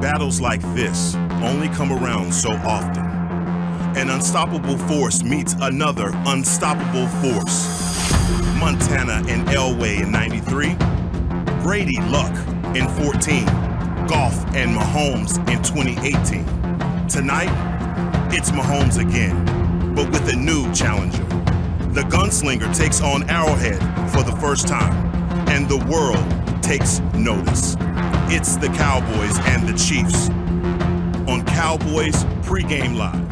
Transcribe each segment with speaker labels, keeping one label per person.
Speaker 1: Battles like this only come around so often. An unstoppable force meets another unstoppable force. Montana and Elway in 93, Brady Luck in 14, Goff and Mahomes in 2018. Tonight, it's Mahomes again, but with a new challenger. The gunslinger takes on Arrowhead for the first time, and the world takes notice. It's the Cowboys and the Chiefs on Cowboys Pregame Live.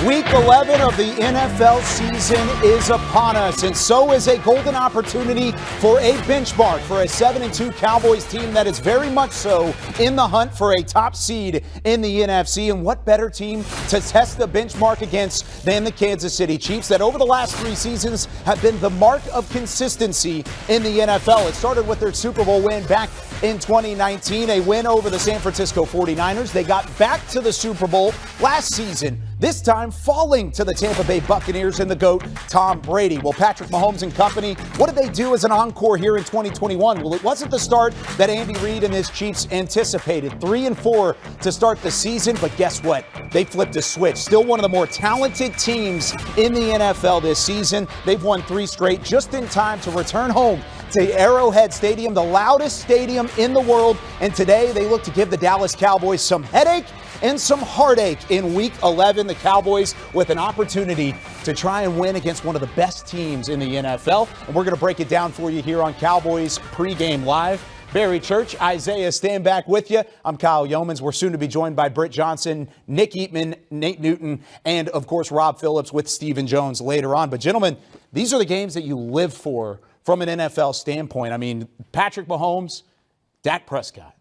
Speaker 2: Week 11 of the NFL season is upon us, and so is a golden opportunity for a benchmark for a 7-2 Cowboys team that is very much so in the hunt for a top seed in the NFC. And what better team to test the benchmark against than the Kansas City Chiefs, that over the last 3 seasons have been the mark of consistency in the NFL. It started with their Super Bowl win back in 2019, a win over the San Francisco 49ers. They got back to the Super Bowl last season, this time falling to the Tampa Bay Buccaneers and the GOAT, Tom Brady. Well, Patrick Mahomes and company, what did they do as an encore here in 2021? Well, it wasn't the start that Andy Reid and his Chiefs anticipated. 3-4 to start the season, but guess what? They flipped a switch. Still one of the more talented teams in the NFL this season. They've won 3 straight just in time to return home to Arrowhead Stadium, the loudest stadium in the world. And today they look to give the Dallas Cowboys some headache and some heartache in Week 11. The Cowboys with an opportunity to try and win against one of the best teams in the NFL. And we're going to break it down for you here on Cowboys Pregame Live. Barry Church, Isaiah Stanback with you. I'm Kyle Yeomans. We're soon to be joined by Britt Johnson, Nick Eatman, Nate Newton, and, of course, Rob Phillips with Stephen Jones later on. But, gentlemen, these are the games that you live for from an NFL standpoint. I mean, Patrick Mahomes, Dak Prescott.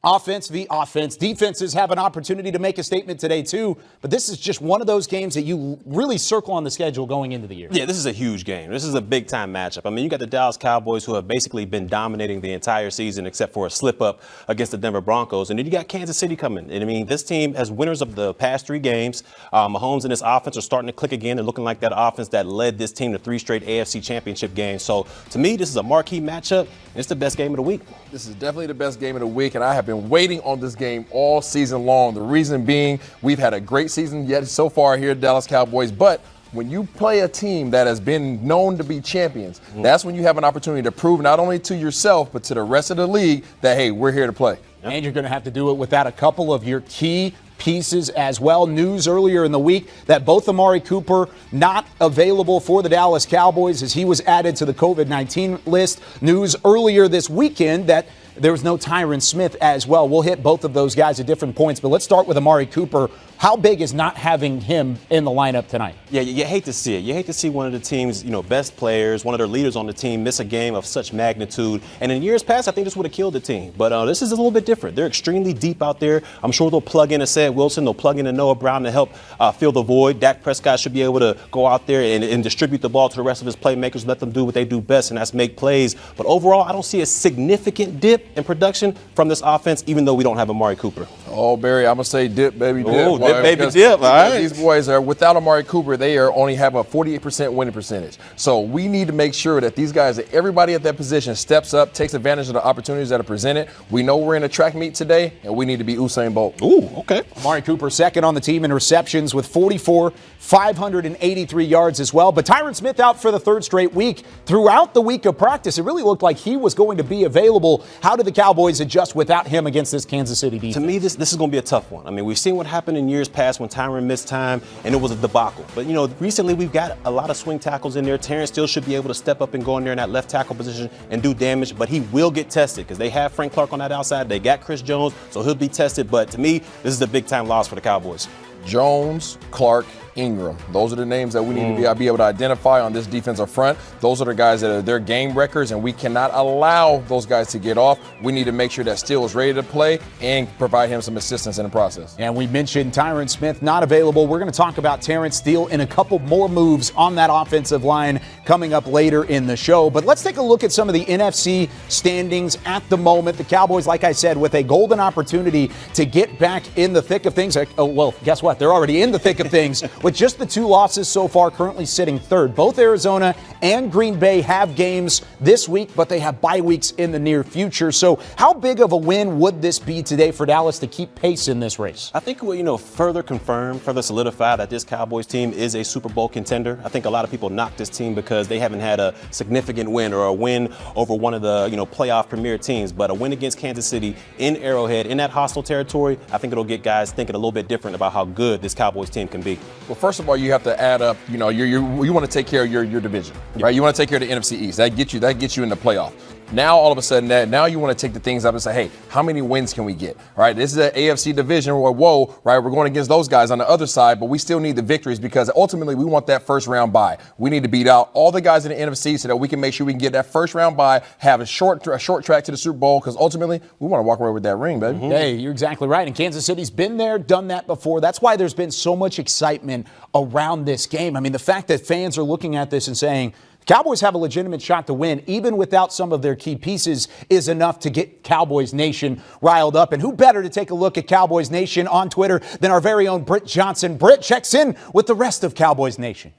Speaker 2: Offense v. offense. Defenses have an opportunity to make a statement today, too. But this is just one of those games that you really circle on the schedule going into the year.
Speaker 3: Yeah, this is a huge game. This is a big-time matchup. I mean, you got the Dallas Cowboys, who have basically been dominating the entire season except for a slip-up against the Denver Broncos. And then you got Kansas City coming. And, I mean, this team, as winners of the past 3 games, Mahomes and his offense are starting to click again. They're looking like that offense that led this team to 3 straight AFC championship games. So, to me, this is a marquee matchup. It's the best game of the week.
Speaker 4: This is definitely the best game of the week, and I have been waiting on this game all season long. The reason being, we've had a great season yet so far here at Dallas Cowboys, but when you play a team that has been known to be champions, that's when you have an opportunity to prove not only to yourself, but to the rest of the league that, hey, we're here to play.
Speaker 2: And you're going to have to do it without a couple of your key pieces as well. News earlier in the week that both Amari Cooper not available for the Dallas Cowboys as he was added to the COVID-19 list. News earlier this weekend that there was no Tyron Smith as well. We'll hit both of those guys at different points, but let's start with Amari Cooper. How big is not having him in the lineup tonight?
Speaker 3: Yeah, you hate to see it. You hate to see one of the team's, best players, one of their leaders on the team miss a game of such magnitude. And in years past, I think this would have killed the team. But this is a little bit different. They're extremely deep out there. I'm sure they'll plug in a Ced Wilson. They'll plug in a Noah Brown to help fill the void. Dak Prescott should be able to go out there and distribute the ball to the rest of his playmakers, let them do what they do best, and that's make plays. But overall, I don't see a significant dip in production from this offense, even though we don't have Amari Cooper.
Speaker 4: Oh, Barry, I'm going to say dip, baby, dip.
Speaker 3: Oh, dip, baby, dip. All right.
Speaker 4: These boys are, without Amari Cooper, they only have a 48% winning percentage. So we need to make sure that these guys, that everybody at that position steps up, takes advantage of the opportunities that are presented. We know we're in a track meet today, and we need to be Usain Bolt.
Speaker 3: Ooh, okay.
Speaker 2: Amari Cooper second on the team in receptions with 44, 583 yards as well. But Tyron Smith out for the 3rd straight week. Throughout the week of practice, it really looked like he was going to be available. How did the Cowboys adjust without him against this Kansas City defense?
Speaker 3: To me, this is going to be a tough one. I mean, we've seen what happened in years past when Tyron missed time, and it was a debacle. But, recently we've got a lot of swing tackles in there. Terrence still should be able to step up and go in there in that left tackle position and do damage, but he will get tested because they have Frank Clark on that outside. They got Chris Jones, so he'll be tested. But to me, this is a big-time loss for the Cowboys.
Speaker 4: Jones, Clark, Ingram. Those are the names that we need to be able to identify on this defensive front. Those are the guys that are their game records, and we cannot allow those guys to get off. We need to make sure that Steele is ready to play and provide him some assistance in the process.
Speaker 2: And we mentioned Tyron Smith not available. We're going to talk about Terrence Steele and a couple more moves on that offensive line coming up later in the show. But let's take a look at some of the NFC standings at the moment. The Cowboys, like I said, with a golden opportunity to get back in the thick of things. Oh, well, guess what? They're already in the thick of things with just the 2 losses so far, currently sitting third. Both Arizona and Green Bay have games this week, but they have bye weeks in the near future. So how big of a win would this be today for Dallas to keep pace in this race?
Speaker 3: I think it will, further confirm, further solidify that this Cowboys team is a Super Bowl contender. I think a lot of people knock this team because they haven't had a significant win or a win over one of the, playoff premier teams. But a win against Kansas City in Arrowhead, in that hostile territory, I think it'll get guys thinking a little bit different about how good this Cowboys team can be.
Speaker 4: Well, first of all, you have to add up, you want to take care of your division, right? You want to take care of the NFC East. That gets you in the playoff. Now, all of a sudden, now you want to take the things up and say, hey, how many wins can we get? All right, this is an AFC division where, right, we're going against those guys on the other side, but we still need the victories because ultimately we want that first round bye. We need to beat out all the guys in the NFC so that we can make sure we can get that first round bye, have a short track to the Super Bowl because ultimately we want to walk away with that ring, baby.
Speaker 2: Hey, you're exactly right. And Kansas City's been there, done that before. That's why there's been so much excitement around this game. I mean, the fact that fans are looking at this and saying, Cowboys have a legitimate shot to win, even without some of their key pieces, is enough to get Cowboys Nation riled up. And who better to take a look at Cowboys Nation on Twitter than our very own Britt Johnson. Britt checks in with the rest of Cowboys Nation.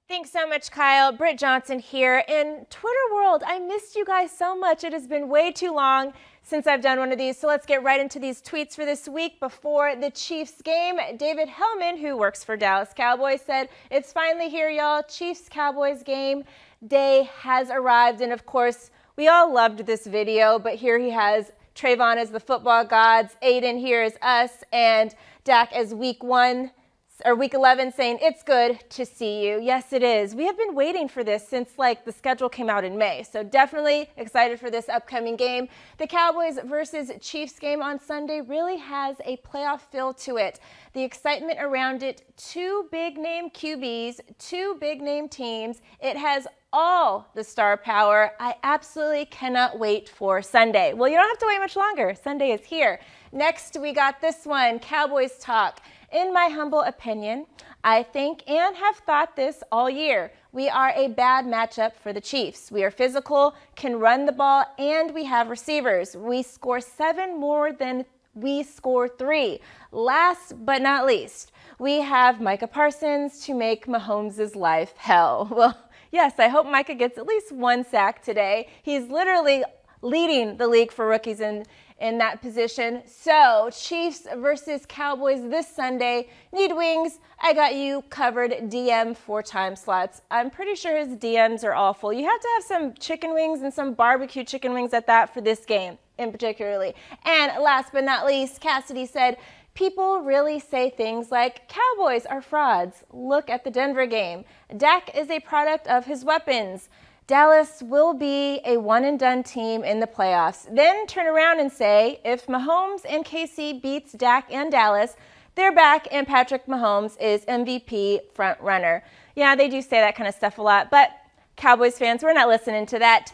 Speaker 5: Thanks so much, Kyle. Britt Johnson here. In Twitter world, I missed you guys so much. It has been way too long since I've done one of these. So let's get right into these tweets for this week before the Chiefs game. David Hellman, who works for Dallas Cowboys, said, "It's finally here, y'all. Chiefs-Cowboys game day has arrived." And of course, we all loved this video, but here he has Trayvon as the football gods, Aiden here as us, and Dak as week 11 saying, "It's good to see you." Yes, it is. We have been waiting for this since the schedule came out in May. So definitely excited for this upcoming game. The Cowboys versus Chiefs game on Sunday really has a playoff feel to it. The excitement around it, 2 big name QBs, 2 big name teams. It has all the star power. I absolutely cannot wait for Sunday. Well, you don't have to wait much longer. Sunday is here. Next, we got this one, Cowboys talk. In my humble opinion, I think and have thought this all year, we are a bad matchup for the Chiefs. We are physical, can run the ball, and we have receivers. We score 7 more than we score 3. Last but not least, we have Micah Parsons to make Mahomes' life hell. Well, yes, I hope Micah gets at least 1 sack today. He's literally leading the league for rookies in that position. So Chiefs versus Cowboys this Sunday. Need wings? I got you covered. DM 4 time slots. I'm pretty sure his DMs are all full. You have to have some chicken wings and some barbecue chicken wings at that for this game in particularly. And last but not least, Cassidy said, people really say things like, Cowboys are frauds. Look at the Denver game. Dak is a product of his weapons. Dallas will be a one-and-done team in the playoffs. Then turn around and say, if Mahomes and KC beats Dak and Dallas, they're back and Patrick Mahomes is MVP front runner. Yeah, they do say that kind of stuff a lot, but Cowboys fans, we're not listening to that.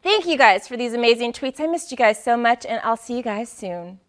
Speaker 5: Thank you guys for these amazing tweets. I missed you guys so much, and I'll see you guys soon.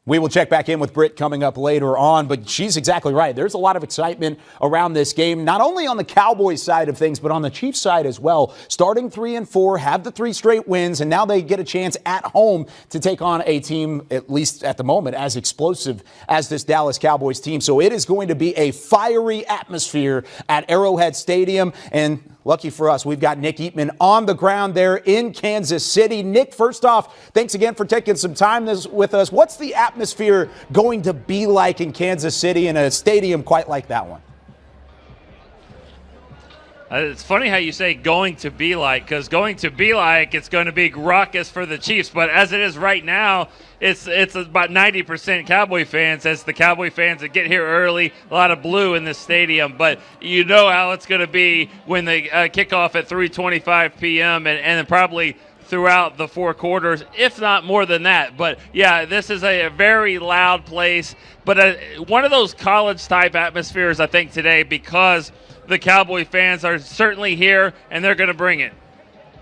Speaker 2: We will check back in with Britt coming up later on, but she's exactly right. There's a lot of excitement around this game, not only on the Cowboys side of things, but on the Chiefs side as well. Starting 3-4, have the 3 straight wins, and now they get a chance at home to take on a team, at least at the moment, as explosive as this Dallas Cowboys team. So it is going to be a fiery atmosphere at Arrowhead Stadium, and lucky for us, we've got Nick Eatman on the ground there in Kansas City. Nick, first off, thanks again for taking some time with us. What's the atmosphere going to be like in Kansas City in a stadium quite like that one?
Speaker 6: It's funny how you say going to be like, because going to be like it's going to be raucous for the Chiefs. But as it is right now, it's about 90% Cowboy fans, as the Cowboy fans that get here early, a lot of blue in this stadium. But you know how it's going to be when they kick off at 3:25 p.m. and then probably throughout the 4 quarters, if not more than that. But, yeah, this is a very loud place. But one of those college-type atmospheres, I think, today, because the Cowboy fans are certainly here, and they're going to bring it.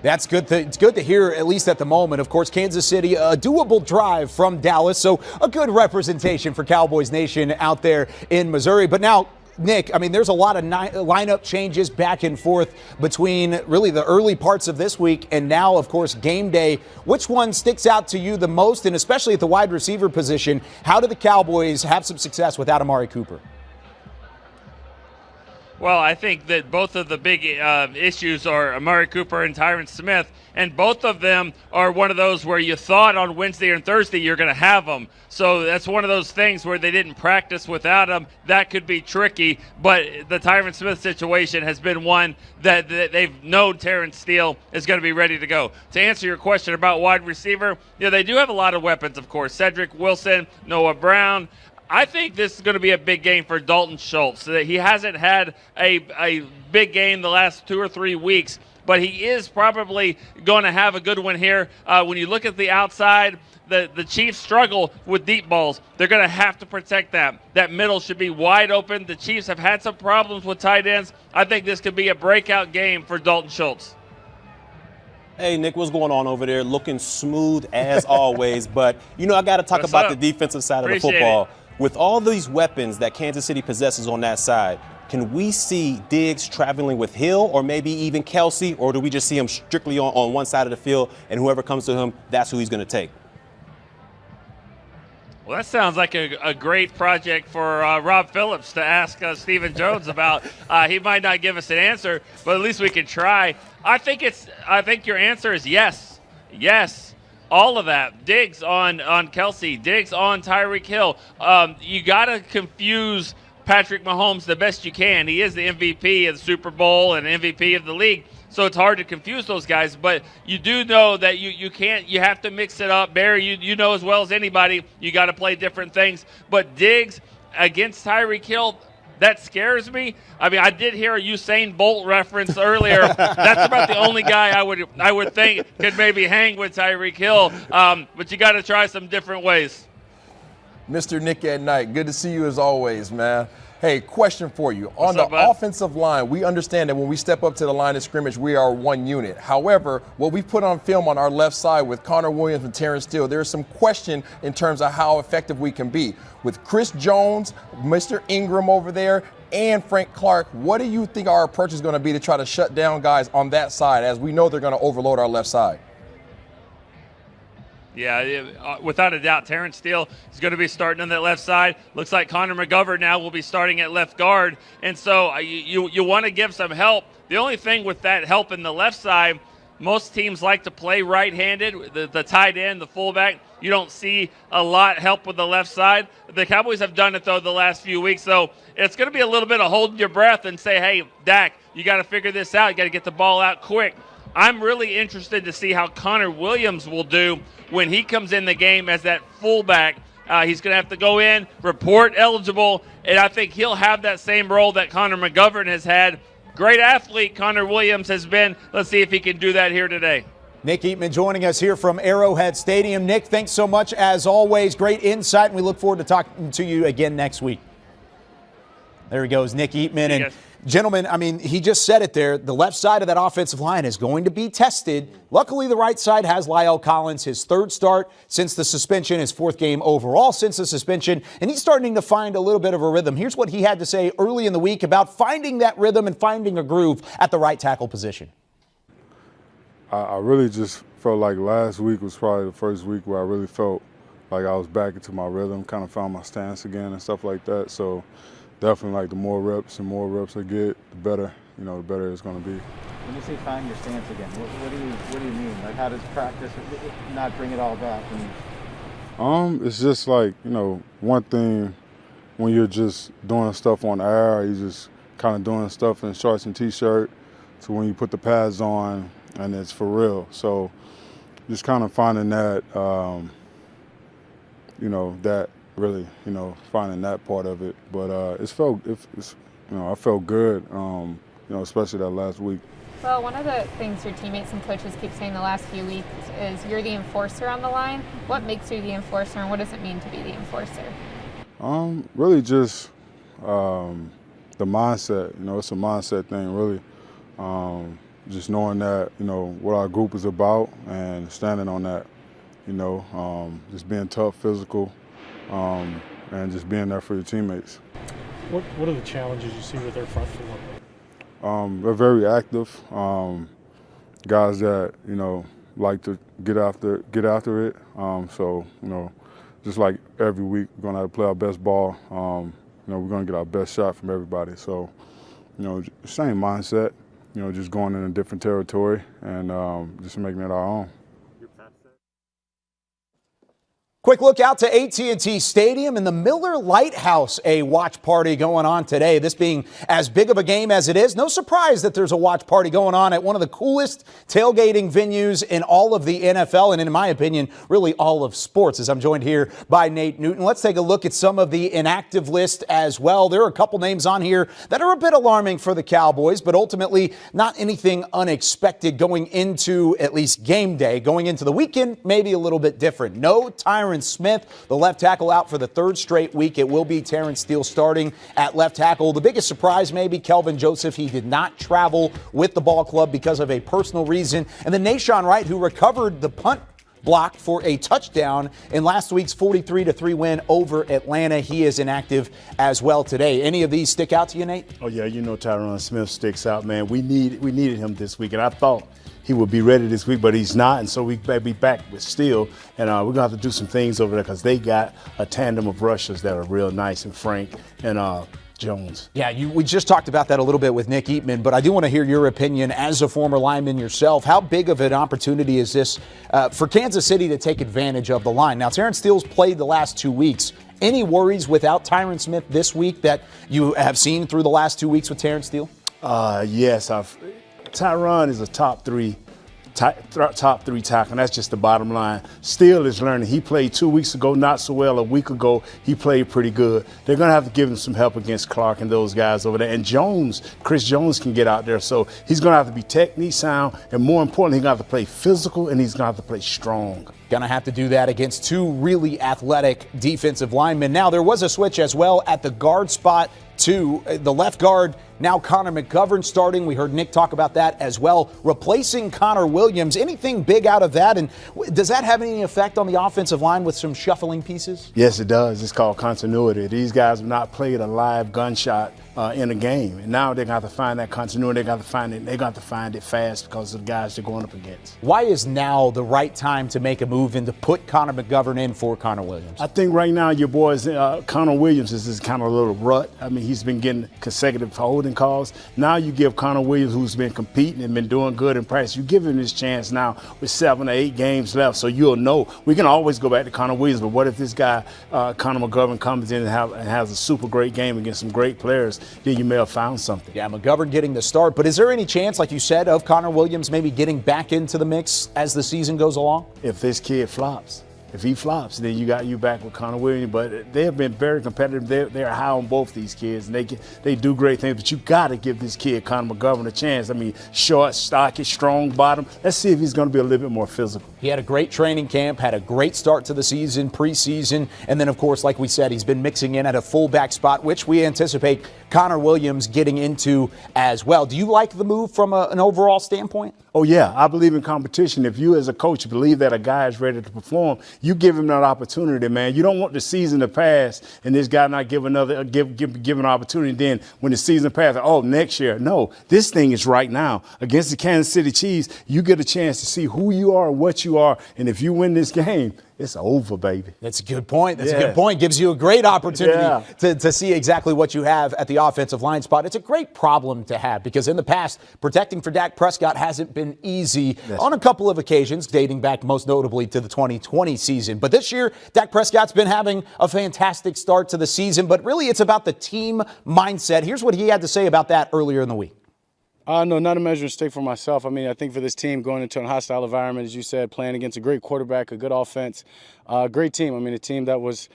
Speaker 2: That's good. It's good to hear, at least at the moment. Of course, Kansas City, a doable drive from Dallas, so a good representation for Cowboys Nation out there in Missouri. But now, Nick, I mean, there's a lot of lineup changes back and forth between really the early parts of this week and now, of course, game day. Which one sticks out to you the most, and especially at the wide receiver position? How do the Cowboys have some success without Amari Cooper?
Speaker 6: Well, I think that both of the big issues are Amari Cooper and Tyron Smith, and both of them are one of those where you thought on Wednesday and Thursday you're going to have them. So that's one of those things where they didn't practice without them. That could be tricky, but the Tyron Smith situation has been one that they've known Terrence Steele is going to be ready to go. To answer your question about wide receiver, they do have a lot of weapons, of course. Cedric Wilson, Noah Brown. I think this is going to be a big game for Dalton Schultz. He hasn't had a big game the last 2 or 3 weeks, but he is probably going to have a good one here. When you look at the outside, the Chiefs struggle with deep balls. They're going to have to protect that. That middle should be wide open. The Chiefs have had some problems with tight ends. I think this could be a breakout game for Dalton Schultz.
Speaker 3: Hey, Nick, what's going on over there? Looking smooth as always. But, I got to talk about the defensive side of the football. With all these weapons that Kansas City possesses on that side, can we see Diggs traveling with Hill or maybe even Kelsey, or do we just see him strictly on one side of the field, and whoever comes to him, that's who he's going to take?
Speaker 6: Well, that sounds like a great project for Rob Phillips to ask Stephen Jones about. He might not give us an answer, but at least we can try. I think your answer is yes. Yes. All of that. Diggs on Kelsey. Diggs on Tyreek Hill. You got to confuse Patrick Mahomes the best you can. He is the MVP of the Super Bowl and MVP of the league, so it's hard to confuse those guys. But you do know that you can't. You have to mix it up. Barry, you know as well as anybody, you got to play different things. But Diggs against Tyreek Hill, that scares me. I mean, I did hear a Usain Bolt reference earlier. That's about the only guy I would think could maybe hang with Tyreek Hill. But you got to try some different ways.
Speaker 4: Mr. Nick at Night, good to see you as always, man. Hey, question for you.
Speaker 6: What's
Speaker 4: On
Speaker 6: up,
Speaker 4: the
Speaker 6: bud?
Speaker 4: offensive line, we understand that when we step up to the line of scrimmage, we are one unit. However, what we put on film on our left side with Connor Williams and Terrence Steele, there is some question in terms of how effective we can be. With Chris Jones, Mr. Ingram over there, and Frank Clark, what do you think our approach is going to be to try to shut down guys on that side, as we know they're going to overload our left side?
Speaker 6: Yeah, without a doubt, Terrence Steele is going to be starting on that left side. Looks like Connor McGovern now will be starting at left guard. And so you want to give some help. The only thing with that help in the left side, most teams like to play right-handed, the tight end, the fullback. You don't see a lot help with the left side. The Cowboys have done it, though, the last few weeks. So it's going to be a little bit of holding your breath and say, hey, Dak, you got to figure this out. You got to get the ball out quick. I'm really interested to see how Connor Williams will do when he comes in the game as that fullback. He's going to have to go in, report eligible, and I think he'll have that same role that Connor McGovern has had. Great athlete Connor Williams has been. Let's see if he can do that here today.
Speaker 2: Nick Eatman joining us here from Arrowhead Stadium. Nick, thanks so much as always. Great insight, and we look forward to talking to you again next week. There he goes, Nick Eatman. And gentlemen, I mean, he just said it there. The left side of that offensive line is going to be tested. Luckily, the right side has Lyle Collins, his third start since the suspension, his fourth game overall since the suspension, and he's starting to find a little bit of a rhythm. Here's what he had to say early in the week about finding that rhythm and finding a groove at the right tackle position.
Speaker 7: I really just felt like last week was probably the first week where I really felt like I was back into my rhythm, kind of found my stance again and stuff like that. So definitely, like, the more reps I get, the better, the better it's going to be.
Speaker 8: When you say find your stance again, what do you mean? Like, how does practice not bring it all back?
Speaker 7: It's just like, one thing when you're just doing stuff on air, you just kind of doing stuff in shorts and t-shirt, to when you put the pads on and it's for real. So just kind of finding that, that really, finding that part of it. But I felt good. especially that last week.
Speaker 9: Well, one of the things your teammates and coaches keep saying the last few weeks is you're the enforcer on the line. What makes you the enforcer, and what does it mean to be the enforcer?
Speaker 7: Really just the mindset. It's a mindset thing, really. Just knowing that, what our group is about and standing on that, just being tough, physical, and just being there for your teammates.
Speaker 10: What are the challenges you see with their front four?
Speaker 7: They're very active, guys that, like to get after it. So, just like every week, we're going to have to play our best ball. We're going to get our best shot from everybody. So, same mindset, just going in a different territory and just making it our own.
Speaker 2: Quick look out to AT&T Stadium and the Miller Lighthouse, a watch party going on today. This being as big of a game as it is, no surprise that there's a watch party going on at one of the coolest tailgating venues in all of the NFL and, in my opinion, really all of sports, as I'm joined here by Nate Newton. Let's take a look at some of the inactive list as well. There are a couple names on here that are a bit alarming for the Cowboys, but ultimately not anything unexpected going into at least game day. Going into the weekend, maybe a little bit different. No Tyron Smith, the left tackle, out for the third straight week. It will be Terrence Steele starting at left tackle. The biggest surprise maybe Kelvin Joseph. He did not travel with the ball club because of a personal reason. And then Nahshon Wright, who recovered the punt block for a touchdown in last week's 43-3 win over Atlanta. He is inactive as well today. Any of these stick out to you, Nate?
Speaker 11: Oh, yeah, Tyron Smith sticks out, man. We needed him this week, and I thought he would be ready this week, but he's not, and so we may be back with Steele, and we're going to have to do some things over there because they got a tandem of rushers that are real nice, and Frank and Jones.
Speaker 2: Yeah, we just talked about that a little bit with Nick Eatman, but I do want to hear your opinion as a former lineman yourself. How big of an opportunity is this for Kansas City to take advantage of the line? Now, Terrence Steele's played the last 2 weeks. Any worries without Tyron Smith this week that you have seen through the last 2 weeks with Terrence Steele?
Speaker 11: Yes, Tyron is a top three tackle, and that's just the bottom line. Steele is learning. He played 2 weeks ago, not so well. A week ago, he played pretty good. They're going to have to give him some help against Clark and those guys over there. And Chris Jones can get out there, so he's going to have to be technique sound, and more importantly, he's going to have to play physical, and he's going to have to play strong.
Speaker 2: Going to have to do that against two really athletic defensive linemen. Now, there was a switch as well at the guard spot, too. The left guard, now Connor McGovern starting. We heard Nick talk about that as well, replacing Connor Williams. Anything big out of that? And does that have any effect on the offensive line with some shuffling pieces?
Speaker 11: Yes, it does. It's called continuity. These guys have not played a live gunshot in a game, and now they're going to have to find that continuity. They're going to have to find it. They're going to have to find it fast because of the guys they're going up against.
Speaker 2: Why is now the right time to make a move and to put Connor McGovern in for Connor Williams?
Speaker 11: I think right now your boys, Connor Williams is this kind of a little rut. I mean, he's been getting consecutive holding calls. Now you give Connor Williams, who's been competing and been doing good in practice, you give him his chance now with 7 or 8 games left, so you'll know. We can always go back to Connor Williams, but what if this guy, Connor McGovern, comes in and has a super great game against some great players? Then you may have found something.
Speaker 2: Yeah, McGovern getting the start, but is there any chance, like you said, of Connor Williams maybe getting back into the mix as the season goes along?
Speaker 11: If this kid flops. If he flops, then you got you back with Connor Williams. But they have been very competitive. They're high on both these kids, and they do great things. But you got to give this kid, Connor McGovern, a chance. I mean, short, stocky, strong bottom. Let's see if he's going to be a little bit more physical.
Speaker 2: He had a great training camp, had a great start to the season, preseason, and then, of course, like we said, he's been mixing in at a fullback spot, which we anticipate Connor Williams getting into as well. Do you like the move from an overall standpoint?
Speaker 11: Oh, yeah. I believe in competition. If you as a coach believe that a guy is ready to perform, you give him that opportunity, man. You don't want the season to pass and this guy not give an opportunity. Then when the season passes, next year. No, this thing is right now. Against the Kansas City Chiefs, you get a chance to see who you are and what you are. And if you win this game, it's over, baby.
Speaker 2: That's a good point. That's a good point. Gives you a great opportunity to see exactly what you have at the offensive line spot. It's a great problem to have because in the past, protecting for Dak Prescott hasn't been easy on a couple of occasions, dating back most notably to the 2020 season. But this year, Dak Prescott's been having a fantastic start to the season. But really, it's about the team mindset. Here's what he had to say about that earlier in the week.
Speaker 12: No, not a measuring stick for myself. I mean, I think for this team going into a hostile environment, as you said, playing against a great quarterback, a good offense, great team. I mean, a team that was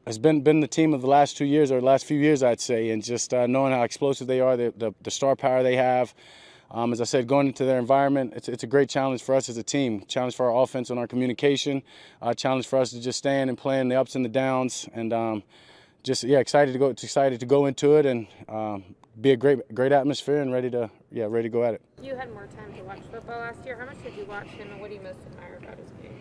Speaker 12: has been the team of the last 2 years or last few years, I'd say, and just knowing how explosive they are, the star power they have. As I said, going into their environment, it's a great challenge for us as a team, challenge for our offense and our communication, challenge for us to just stand and play in the ups and the downs, and excited to go into it and be a great atmosphere and ready to go at it.
Speaker 9: You had more time to watch football last year. How much did you watch him, and what do you most admire about his game?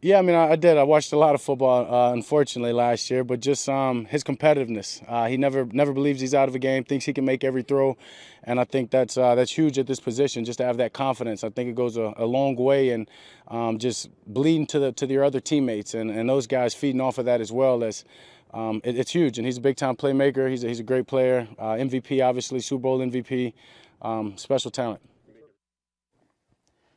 Speaker 12: Yeah, I mean, I did. I watched a lot of football, unfortunately, last year, but just his competitiveness. He never believes he's out of a game, thinks he can make every throw, and I think that's huge at this position, just to have that confidence. I think it goes a long way, and just bleeding to your other teammates, and those guys feeding off of that as well. As it's huge, and he's a big-time playmaker. He's a great player, MVP, obviously, Super Bowl MVP, special talent.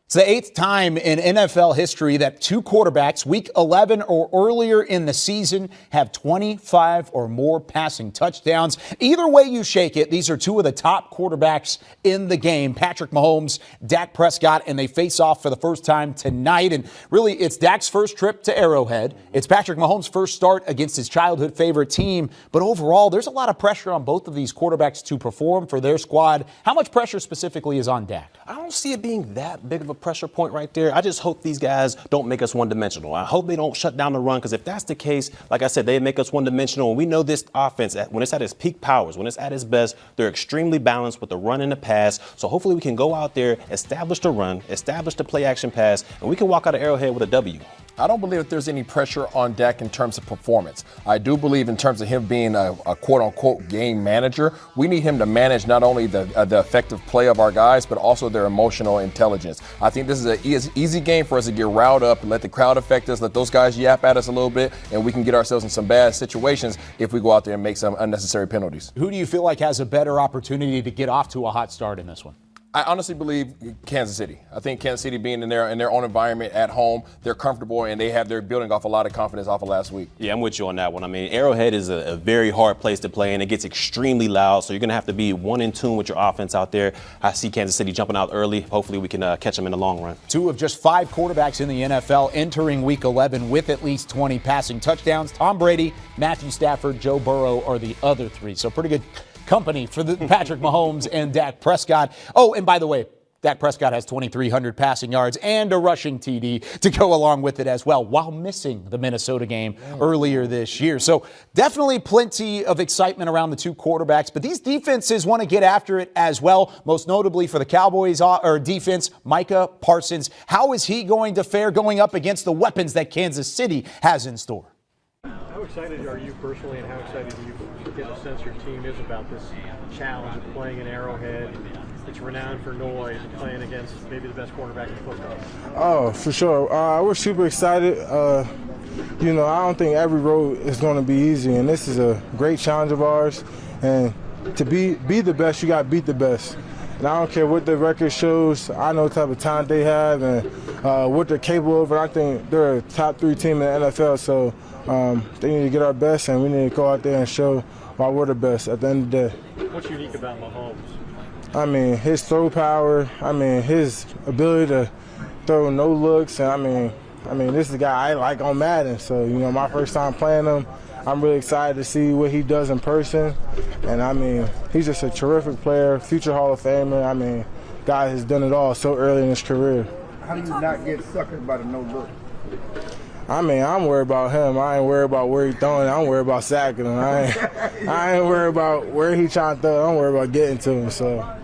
Speaker 2: It's the 8th time in NFL history that 2 quarterbacks, week 11 or earlier in the season, have 25 or more passing touchdowns. Either way you shake it, these are 2 of the top quarterbacks in the game, Patrick Mahomes, Dak Prescott, and they face off for the first time tonight. And really, it's Dak's first trip to Arrowhead. It's Patrick Mahomes' first start against his childhood favorite team. But overall, there's a lot of pressure on both of these quarterbacks to perform for their squad. How much pressure specifically is on Dak?
Speaker 3: I don't see it being that big of a pressure point right there. I just hope these guys don't make us one-dimensional. I hope they don't shut down the run, because if that's the case, like I said, they make us one-dimensional. And we know this offense, when it's at its peak powers, when it's at its best, they're extremely balanced with the run and the pass. So hopefully we can go out there, establish the run, establish the play-action pass, and we can walk out of Arrowhead with a W.
Speaker 4: I don't believe that there's any pressure on Dak in terms of performance. I do believe in terms of him being a quote-unquote game manager, we need him to manage not only the effective play of our guys, but also their emotional intelligence. I think this is an easy game for us to get riled up and let the crowd affect us, let those guys yap at us a little bit, and we can get ourselves in some bad situations if we go out there and make some unnecessary penalties.
Speaker 2: Who do you feel like has a better opportunity to get off to a hot start in this one?
Speaker 4: I honestly believe Kansas City. I think Kansas City being in their own environment at home, they're comfortable, and they're building off a lot of confidence off of last week.
Speaker 3: Yeah, I'm with you on that one. I mean, Arrowhead is a very hard place to play, and it gets extremely loud, so you're going to have to be one in tune with your offense out there. I see Kansas City jumping out early. Hopefully we can catch them in the long run. 2
Speaker 2: of just 5 quarterbacks in the NFL entering week 11 with at least 20 passing touchdowns. Tom Brady, Matthew Stafford, Joe Burrow are the other 3. So pretty good company for the Patrick Mahomes and Dak Prescott. Oh, and by the way, Dak Prescott has 2,300 passing yards and a rushing TD to go along with it as well, while missing the Minnesota game earlier this year. So definitely plenty of excitement around the 2 quarterbacks, but these defenses want to get after it as well, most notably for the Cowboys defense, Micah Parsons. How is he going to fare going up against the weapons that Kansas City has in store?
Speaker 10: How excited are you personally, and how excited do you get the sense your team is about this challenge of playing in Arrowhead? It's renowned for noise, and playing against maybe the best quarterback in football.
Speaker 13: Oh, for sure. We're super excited. I don't think every road is going to be easy, and this is a great challenge of ours. And to be the best, you got to beat the best. And I don't care what the record shows. I know what type of talent they have and what they're capable of. And I think they're a top 3 team in the NFL. So they need to get our best, and we need to go out there and show why we're the best at the end of the day.
Speaker 10: What's unique about Mahomes?
Speaker 13: I mean, his throw power. I mean, his ability to throw no looks. And I mean, this is a guy I like on Madden. So, my first time playing him, I'm really excited to see what he does in person. And I mean, he's just a terrific player, future Hall of Famer. I mean, guy has done it all so early in his career.
Speaker 14: How do you not get suckered by the no look?
Speaker 13: I mean, I'm worried about him. I ain't worried about where he's throwing. I'm worried about sacking him. I ain't worried about where he's trying to throw. I'm worried about getting to him. So.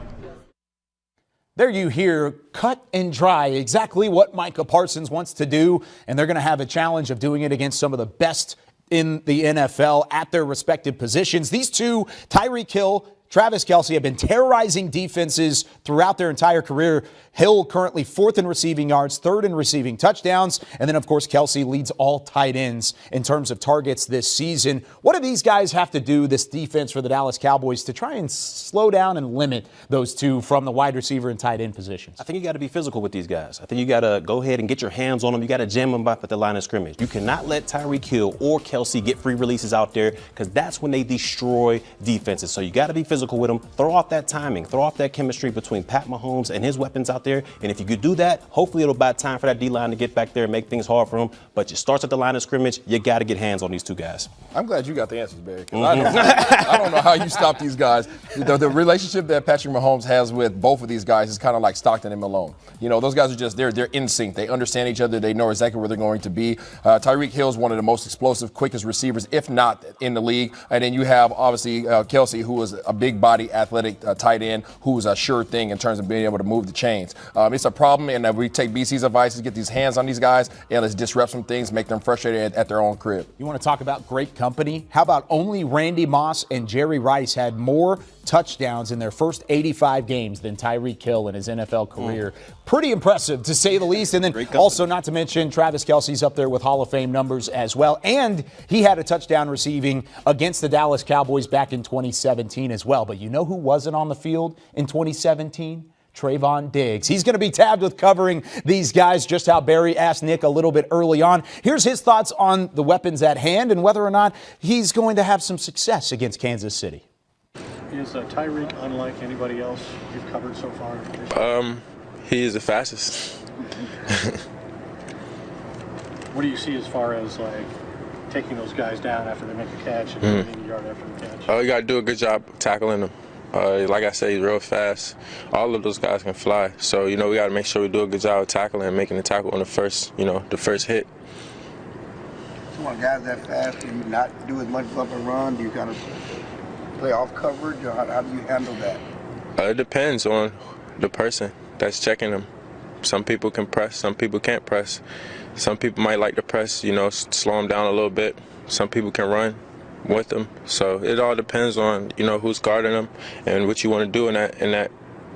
Speaker 2: There you hear, cut and dry, exactly what Micah Parsons wants to do, and they're going to have a challenge of doing it against some of the best in the NFL at their respective positions. These 2, Tyreek Hill, Travis Kelce, have been terrorizing defenses throughout their entire career. Hill currently 4th in receiving yards, 3rd in receiving touchdowns. And then, of course, Kelce leads all tight ends in terms of targets this season. What do these guys have to do, this defense for the Dallas Cowboys, to try and slow down and limit those 2 from the wide receiver and tight end positions?
Speaker 3: I think you got to be physical with these guys. I think you got to go ahead and get your hands on them. You got to jam them up at the line of scrimmage. You cannot let Tyreek Hill or Kelce get free releases out there, because that's when they destroy defenses. So you got to be physical physical with him. Throw off that timing. Throw off that chemistry between Pat Mahomes and his weapons out there. And if you could do that, hopefully it'll buy time for that D-line to get back there and make things hard for him. But it starts at the line of scrimmage. You got to get hands on these two guys.
Speaker 4: I'm glad you got the answers, Barry. I don't know how you stop these guys. The relationship that Patrick Mahomes has with both of these guys is kind of like Stockton and Malone. You know, those guys are just, they're in sync. They understand each other. They know exactly where they're going to be. Tyreek Hill is one of the most explosive, quickest receivers, if not in the league. And then you have, obviously, Kelsey, who is a big body, athletic tight end, who is a sure thing in terms of being able to move the chains. It's a problem, and we take BC's advice to get these hands on these guys and let's disrupt some things, make them frustrated at their own crib.
Speaker 2: You want to talk about great company? How about only Randy Moss and Jerry Rice had more touchdowns in their first 85 games than Tyreek Hill in his NFL career. Pretty impressive, to say the least. And then also, not to mention, Travis Kelce's up there with Hall of Fame numbers as well. And he had a touchdown receiving against the Dallas Cowboys back in 2017 as well. But you know who wasn't on the field in 2017? Trayvon Diggs. He's going to be tabbed with covering these guys, just how Barry asked Nick a little bit early on. Here's his thoughts on the weapons at hand and whether or not he's going to have some success against Kansas City.
Speaker 10: Is Tyreek unlike anybody else you've covered so far?
Speaker 15: He is the fastest.
Speaker 10: What do you see as far as like taking those guys down after they make a catch and getting a yard after the catch?
Speaker 15: You got to do a good job tackling them. Like I said, he's real fast. All of those guys can fly. So, you know, we got to make sure we do a good job of tackling and making the tackle on the first, the first hit.
Speaker 14: You want guys that fast and not do as much bump and run? Do you kind of play off coverage, or how do you handle that?
Speaker 15: It depends on the person that's checking them. Some people can press, some people can't press. Some people might like to press, slow them down a little bit. Some people can run with them. So it all depends on, who's guarding them and what you want to do in that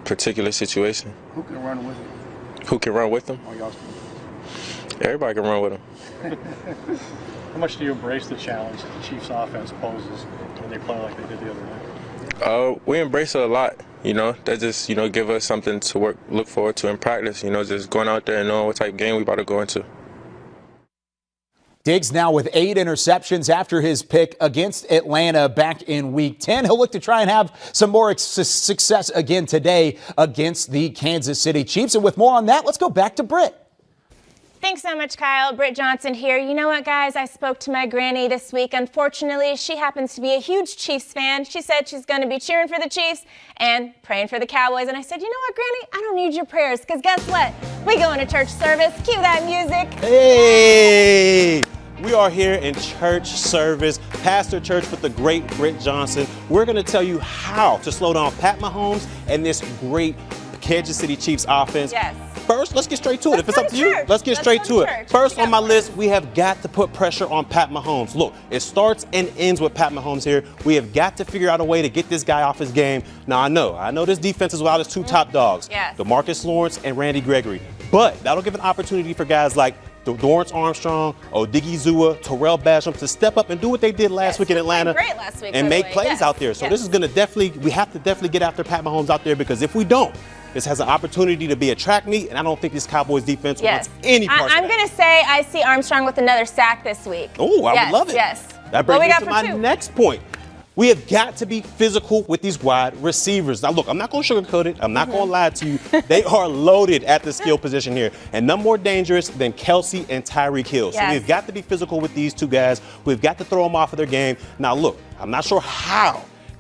Speaker 15: particular situation.
Speaker 14: Who can run with them?
Speaker 15: Who can run with them?
Speaker 14: On y'all's team.
Speaker 15: Everybody can run with them.
Speaker 10: How much do you embrace the challenge that the Chiefs offense poses when they play like they did the other night?
Speaker 15: We embrace it a lot. That just, give us something to look forward to in practice. Just going out there and knowing what type of game we about to go into.
Speaker 2: Diggs now with 8 interceptions after his pick against Atlanta back in Week 10. He'll look to try and have some more success again today against the Kansas City Chiefs. And with more on that, let's go back to Britt.
Speaker 5: Thanks so much, Kyle. Britt Johnson here. You know what, guys? I spoke to my granny this week. Unfortunately, she happens to be a huge Chiefs fan. She said she's going to be cheering for the Chiefs and praying for the Cowboys. And I said, you know what, Granny? I don't need your prayers, because guess what? We go into church service. Cue that music.
Speaker 3: Hey! We are here in church service, Pastor Church with the great Britt Johnson. We're going to tell you how to slow down Pat Mahomes and this great Kansas City Chiefs offense.
Speaker 5: Yes.
Speaker 3: First, let's get straight to it. If it's up to you, let's get straight to it. First on my list, we have got to put pressure on Pat Mahomes. Look, it starts and ends with Pat Mahomes here. We have got to figure out a way to get this guy off his game. Now, I know this defense is without its two top dogs, DeMarcus Lawrence and Randy Gregory. But that'll give an opportunity for guys like Dorrance Armstrong, Odigizua, Terrell Basham to step up and do what they did last week in Atlanta
Speaker 5: great last week,
Speaker 3: and make plays out there. So this is going to we have to definitely get after Pat Mahomes out there, because if we don't, this has an opportunity to be a track meet, and I don't think this Cowboys defense wants any part of that.
Speaker 5: I'm going to say I see Armstrong with another sack this week.
Speaker 3: Oh, I would love it.
Speaker 5: Yes.
Speaker 3: That brings me to my next point. We have got to be physical with these wide receivers. Now, look, I'm not going to sugarcoat it. I'm not going to lie to you. They are loaded at the skill position here, and none more dangerous than Kelsey and Tyreek Hill. So we've got to be physical with these two guys. We've got to throw them off of their game. Now, look, I'm not sure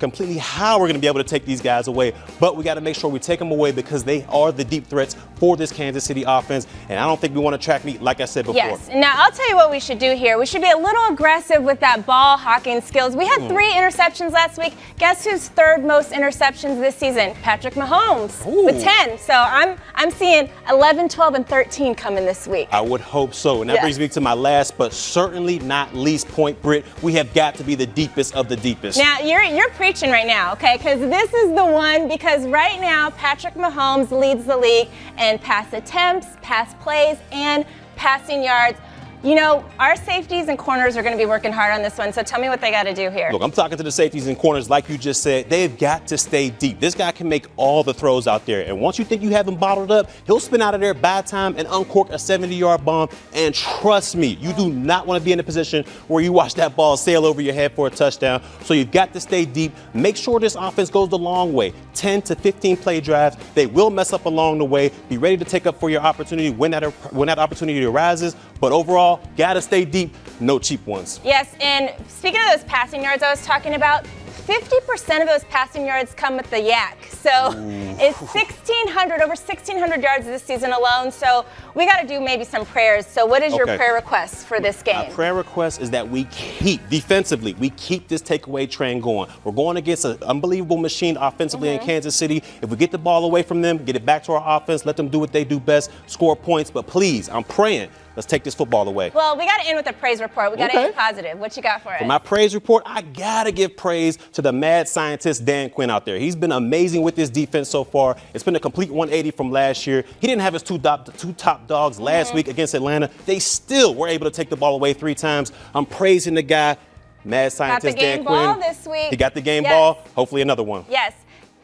Speaker 3: completely how we're going to be able to take these guys away, but we got to make sure we take them away, because they are the deep threats for this Kansas City offense, and I don't think we want to track meet, like I said before.
Speaker 5: Yes. Now, I'll tell you what we should do here. We should be a little aggressive with that ball hawking skills. We had 3 interceptions last week. Guess who's third most interceptions this season? Patrick Mahomes with 10. So I'm seeing 11, 12, and 13 coming this week.
Speaker 3: I would hope so. And that brings me to my last, but certainly not least point, Britt. We have got to be the deepest of the deepest.
Speaker 5: Now, you're preaching right now, okay? Because this is the one, because right now Patrick Mahomes leads the league in pass attempts, pass plays, and passing yards. You know, our safeties and corners are going to be working hard on this one, so tell me what they got to do here.
Speaker 3: Look, I'm talking to the safeties and corners like you just said. They've got to stay deep. This guy can make all the throws out there. And once you think you have him bottled up, he'll spin out of there bad time and uncork a 70-yard bomb. And trust me, you do not want to be in a position where you watch that ball sail over your head for a touchdown. So you've got to stay deep. Make sure this offense goes the long way. 10 to 15 play drives. They will mess up along the way. Be ready to take up for your opportunity when that opportunity arises. But overall, got to stay deep. No cheap ones.
Speaker 5: Yes, and speaking of those passing yards I was talking about, 50% of those passing yards come with the yak. So it's 1,600, over 1,600 yards this season alone. So we got to do maybe some prayers. So what is your prayer request for this game?
Speaker 3: My prayer request is that we keep, defensively, we keep this takeaway train going. We're going against an unbelievable machine offensively in Kansas City. If we get the ball away from them, get it back to our offense, let them do what they do best, score points. But please, I'm praying, let's take this football away.
Speaker 5: Well, we got to end with a praise report. We got to end positive. What you got for us?
Speaker 3: For my praise report, I got to give praise to the mad scientist Dan Quinn out there. He's been amazing with this defense so far. It's been a complete 180 from last year. He didn't have his two top dogs last week against Atlanta. They still were able to take the ball away 3 times. I'm praising the guy, mad scientist Dan Quinn.
Speaker 5: Got the game ball this week.
Speaker 3: He got the game ball. Hopefully another one.
Speaker 5: Yes.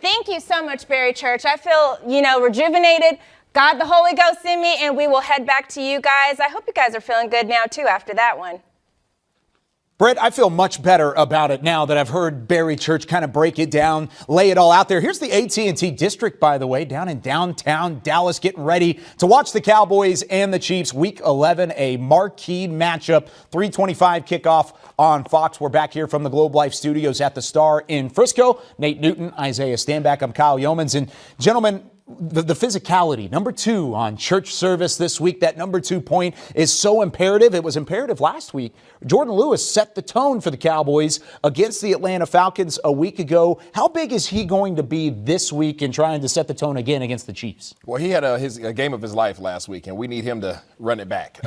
Speaker 5: Thank you so much, Barry Church. I feel, rejuvenated. God, the Holy Ghost in me, and we will head back to you guys. I hope you guys are feeling good now, too, after that one.
Speaker 2: Brett, I feel much better about it now that I've heard Barry Church kind of break it down, lay it all out there. Here's the AT&T District, by the way, down in downtown Dallas, getting ready to watch the Cowboys and the Chiefs. Week 11, a marquee matchup, 3:25 kickoff on Fox. We're back here from the Globe Life Studios at the Star in Frisco. Nate Newton, Isaiah Stanback, I'm Kyle Yeomans. And gentlemen, the physicality, number 2 on church service this week. That number 2 point is so imperative. It was imperative last week. Jordan Lewis set the tone for the Cowboys against the Atlanta Falcons a week ago. How big is he going to be this week in trying to set the tone again against the Chiefs?
Speaker 4: Well, he had a game of his life last week, and we need him to run it back.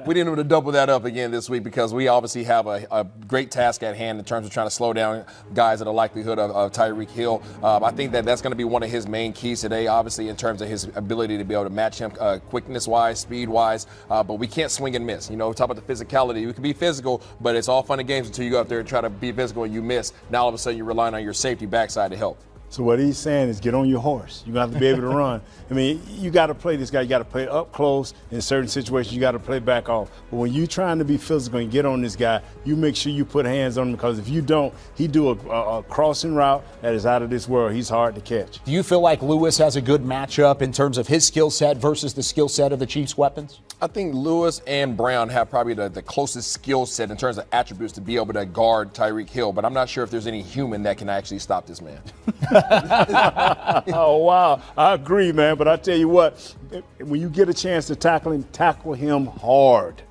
Speaker 4: we need him to double that up again this week because we obviously have a great task at hand in terms of trying to slow down guys at the likelihood of Tyreek Hill. I think that's going to be one of his main keys today, obviously, in terms of his ability to be able to match him quickness-wise, speed-wise, but we can't swing and miss. Talk about the physicality. You can be physical, but it's all fun and games until you go out there and try to be physical and you miss. Now all of a sudden you're relying on your safety backside to help.
Speaker 11: So what he's saying is get on your horse. You're going to have to be able to run. I mean, you got to play this guy. You got to play up close. In certain situations, you got to play back off. But when you're trying to be physical and get on this guy, you make sure you put hands on him because if you don't, he do a crossing route that is out of this world. He's hard to catch.
Speaker 2: Do you feel like Lewis has a good matchup in terms of his skill set versus the skill set of the Chiefs' weapons?
Speaker 4: I think Lewis and Brown have probably the closest skill set in terms of attributes to be able to guard Tyreek Hill, but I'm not sure if there's any human that can actually stop this man.
Speaker 11: Oh, wow. I agree, man. But I tell you what, when you get a chance to tackle him hard.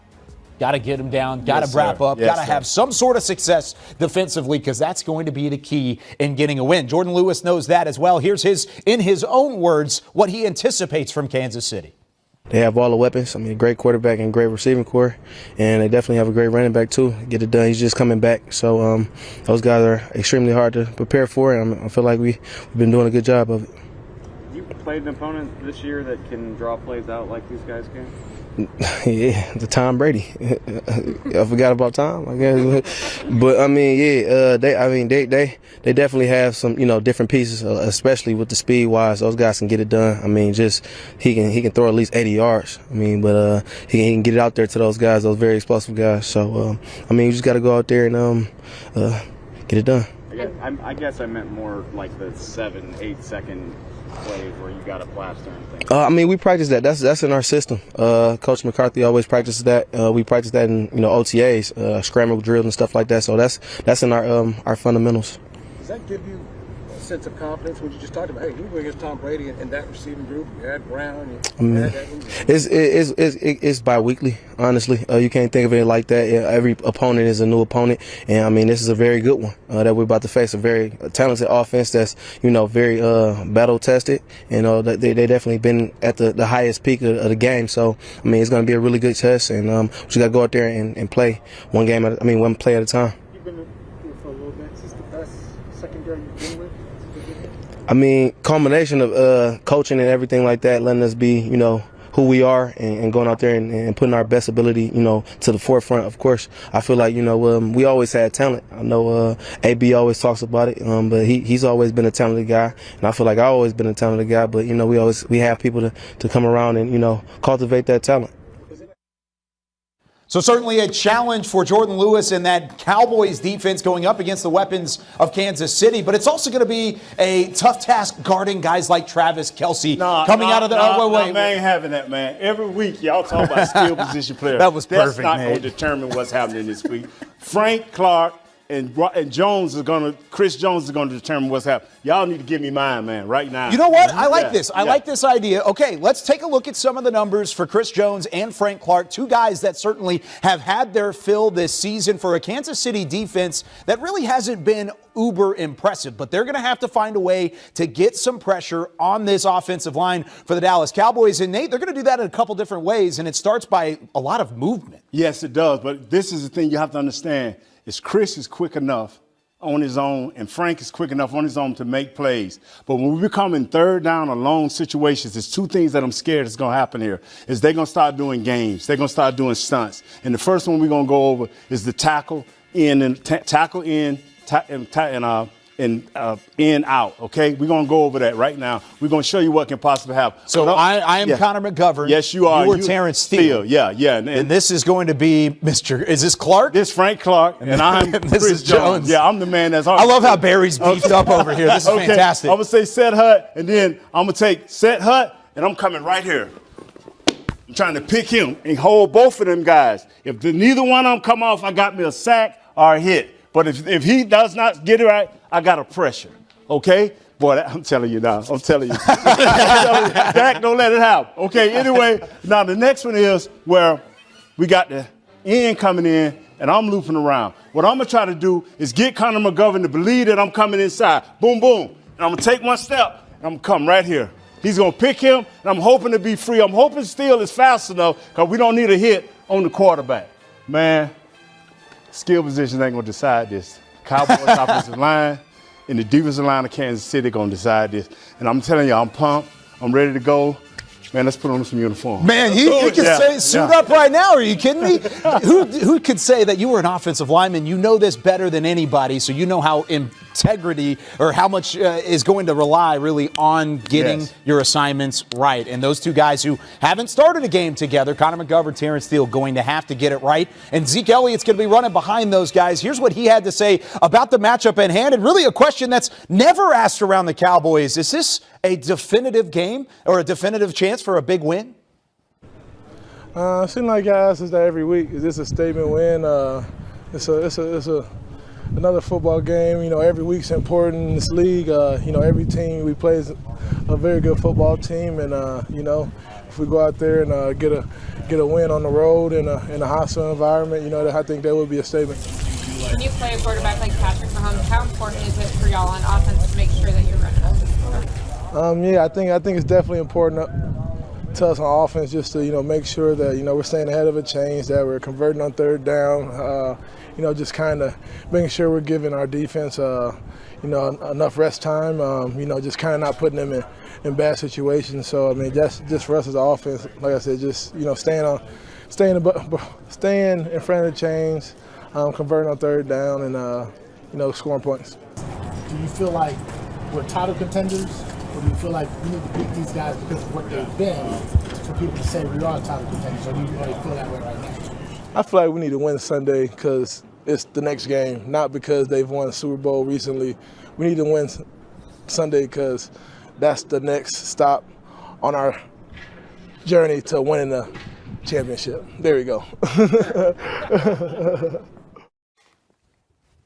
Speaker 2: Got to get him down, got to wrap up, got to have some sort of success defensively because that's going to be the key in getting a win. Jordan Lewis knows that as well. Here's in his own words, what he anticipates from Kansas City.
Speaker 16: They have all the weapons. I mean, a great quarterback and great receiving core, and they definitely have a great running back too. Get it done. He's just coming back, so those guys are extremely hard to prepare for, and I feel like we've been doing a good job of it.
Speaker 8: You played an opponent this year that can draw plays out like these guys can?
Speaker 16: Yeah, the Tom Brady. I forgot about Tom, I guess. But I mean, yeah, they definitely have some, different pieces, especially with the speed wise. Those guys can get it done. I mean, just he can throw at least 80 yards. I mean, but he can get it out there to those guys, those very explosive guys. So I mean, you just got to go out there and get it done.
Speaker 8: I guess I meant more like the 7-8 second plays where you got a plaster and things.
Speaker 16: I mean, we practice that. That's in our system. Coach McCarthy always practices that. We practice that in OTAs, scramble drills and stuff like that. So that's in our fundamentals.
Speaker 17: Does that give you a sense of confidence when you just talked about, hey, you were against Tom Brady and that receiving group, you had Brown, you had that
Speaker 16: it's bi-weekly, honestly. You can't think of it like that. Every opponent is a new opponent, and I mean, this is a very good one that we're about to face. A very talented offense that's very battle tested, and they definitely been at the highest peak of the game. So I mean, it's going to be a really good test, and we just got to go out there and play one play at a time.
Speaker 17: You've been here for a little bit. Is this the best secondary you've been with?
Speaker 16: I mean, combination of coaching and everything like that, letting us be, who who we are and going out there and putting our best ability, to the forefront. Of course, I feel like, we always had talent. I know AB always talks about it, but he's always been a talented guy, and I feel like I've always been a talented guy. But we have people to come around and cultivate that talent.
Speaker 2: So certainly a challenge for Jordan Lewis and that Cowboys defense going up against the weapons of Kansas City. But it's also going to be a tough task guarding guys like Travis Kelce coming out of the.
Speaker 11: Man, I ain't having that, man. Every week y'all talk about skill position players.
Speaker 2: That was perfect.
Speaker 11: That's not going to determine what's happening this week. Frank Clark and Chris Jones is going to determine what's happening. Y'all need to give me mine, man, right now.
Speaker 2: You know what? I like this. I like this idea. Okay, let's take a look at some of the numbers for Chris Jones and Frank Clark, two guys that certainly have had their fill this season for a Kansas City defense that really hasn't been uber impressive, but they're going to have to find a way to get some pressure on this offensive line for the Dallas Cowboys. And Nate, they're going to do that in a couple different ways, and it starts by a lot of movement.
Speaker 11: Yes, it does, but this is the thing you have to understand. Is Chris is quick enough on his own, and Frank is quick enough on his own to make plays. But when we become in third down or long situations, there's two things that I'm scared is going to happen here. Is they're going to start doing games. They're going to start doing stunts. And the first one we're going to go over is the tackle in and out, okay? We're going to go over that right now. We're going to show you what can possibly happen.
Speaker 2: So I am Connor McGovern.
Speaker 11: Yes, you are.
Speaker 2: You are Terrence Steele.
Speaker 11: Yeah.
Speaker 2: And this is going to be is this Clark?
Speaker 11: This Frank Clark, and I'm Chris Jones. Yeah, I'm the man that's hard.
Speaker 2: I love how Barry's beefed up over here. This is fantastic.
Speaker 11: I'm going to say set hut, and then I'm going to take set hut, and I'm coming right here. I'm trying to pick him and hold both of them guys. If neither one of them come off, I got me a sack or a hit. But if he does not get it right, I got a pressure, okay? Boy, I'm telling you now. I'm telling you. Dak, don't let it happen. Okay, anyway, now the next one is where we got the end coming in, and I'm looping around. What I'm going to try to do is get Connor McGovern to believe that I'm coming inside. Boom, boom. And I'm going to take one step, and I'm going to come right here. He's going to pick him, and I'm hoping to be free. I'm hoping Steele is fast enough because we don't need a hit on the quarterback. Man. Skill position ain't going to decide this. Cowboys offensive line and the defensive line of Kansas City going to decide this. And I'm telling you, I'm pumped. I'm ready to go. Man, let's put on some uniform.
Speaker 2: Man, he can say suit up right now. Are you kidding me? Who could say that you were an offensive lineman? You know this better than anybody, so you know how integrity or how much is going to rely really on getting your assignments right. And those two guys who haven't started a game together, Connor McGovern, Terrence Steele, going to have to get it right. And Ezekiel Elliott's going to be running behind those guys. Here's what he had to say about the matchup at hand, and really a question that's never asked around the Cowboys. Is this a definitive game or a definitive chance for a big win?
Speaker 13: It seems like guys is that every week. Is this a statement win? It's another football game. Every week's important in this league. Every team we play is a very good football team, and if we go out there and get a win on the road in a hostile environment, I think that would be a statement.
Speaker 9: When you play a quarterback like Patrick Mahomes, how important is it for y'all on offense to make sure that you're running?
Speaker 13: I think it's definitely important to us on offense just to make sure that we're staying ahead of a change, that we're converting on third down. Just kind of making sure we're giving our defense enough rest time. Just kind of not putting them in bad situations. So that's just for us as an offense. Like I said, just staying in front of the chains, converting on third down, and scoring points.
Speaker 17: Do you feel like we're title contenders? Or do you feel like we need to beat these guys because of what they've been for people to say we are title contenders? Or do you really feel that way right now?
Speaker 13: I feel like we need to win Sunday because it's the next game, not because they've won a Super Bowl recently. We need to win Sunday because that's the next stop on our journey to winning the championship. There we go.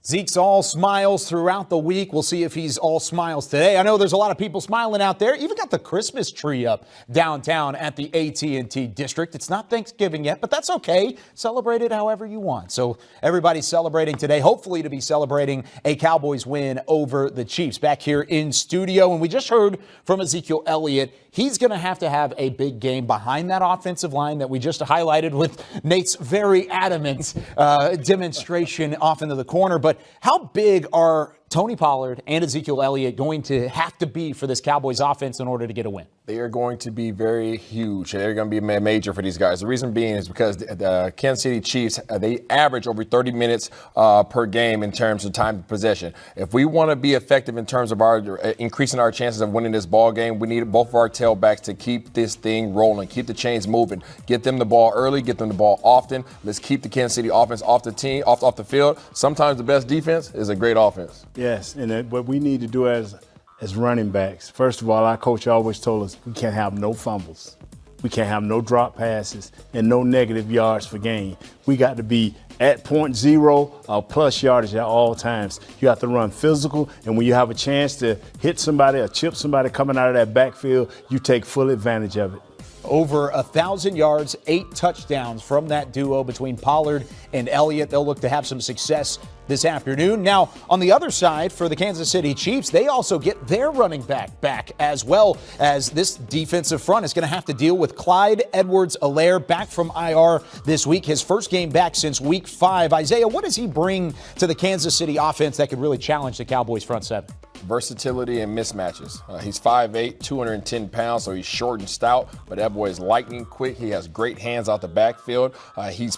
Speaker 2: Zeke's all smiles throughout the week. We'll see if he's all smiles today. I know there's a lot of people smiling out there. Even got the Christmas tree up downtown at the AT&T District. It's not Thanksgiving yet, but that's okay. Celebrate it however you want. So everybody's celebrating today, hopefully to be celebrating a Cowboys win over the Chiefs. Back here in studio, and we just heard from Ezekiel Elliott. He's going to have a big game behind that offensive line that we just highlighted with Nate's very adamant demonstration off into the corner. But how big are Tony Pollard and Ezekiel Elliott going to have to be for this Cowboys offense in order to get a win?
Speaker 4: They are going to be very huge. They're going to be major for these guys. The reason being is because the Kansas City Chiefs, they average over 30 minutes per game in terms of time of possession. If we want to be effective in terms of our increasing our chances of winning this ball game, we need both of our tailbacks to keep this thing rolling, keep the chains moving, get them the ball early, get them the ball often. Let's keep the Kansas City offense off the team, off the field. Sometimes the best defense is a great offense.
Speaker 11: Yes, and what we need to do as running backs, first of all, our coach always told us we can't have no fumbles. We can't have no drop passes and no negative yards for gain. We got to be at .0 or plus yardage at all times. You have to run physical, and when you have a chance to hit somebody or chip somebody coming out of that backfield, you take full advantage of it.
Speaker 2: Over 1,000 yards, 8 touchdowns from that duo between Pollard and Elliott. They'll look to have some success this afternoon. Now, on the other side, for the Kansas City Chiefs, they also get their running back, as well as this defensive front is going to have to deal with Clyde Edwards-Helaire back from IR this week. His first game back since week 5. Isaiah, what does he bring to the Kansas City offense that could really challenge the Cowboys front seven?
Speaker 4: Versatility and mismatches. He's 5'8", 210 pounds, so he's short and stout, but that boy is lightning quick. He has great hands out the backfield. He's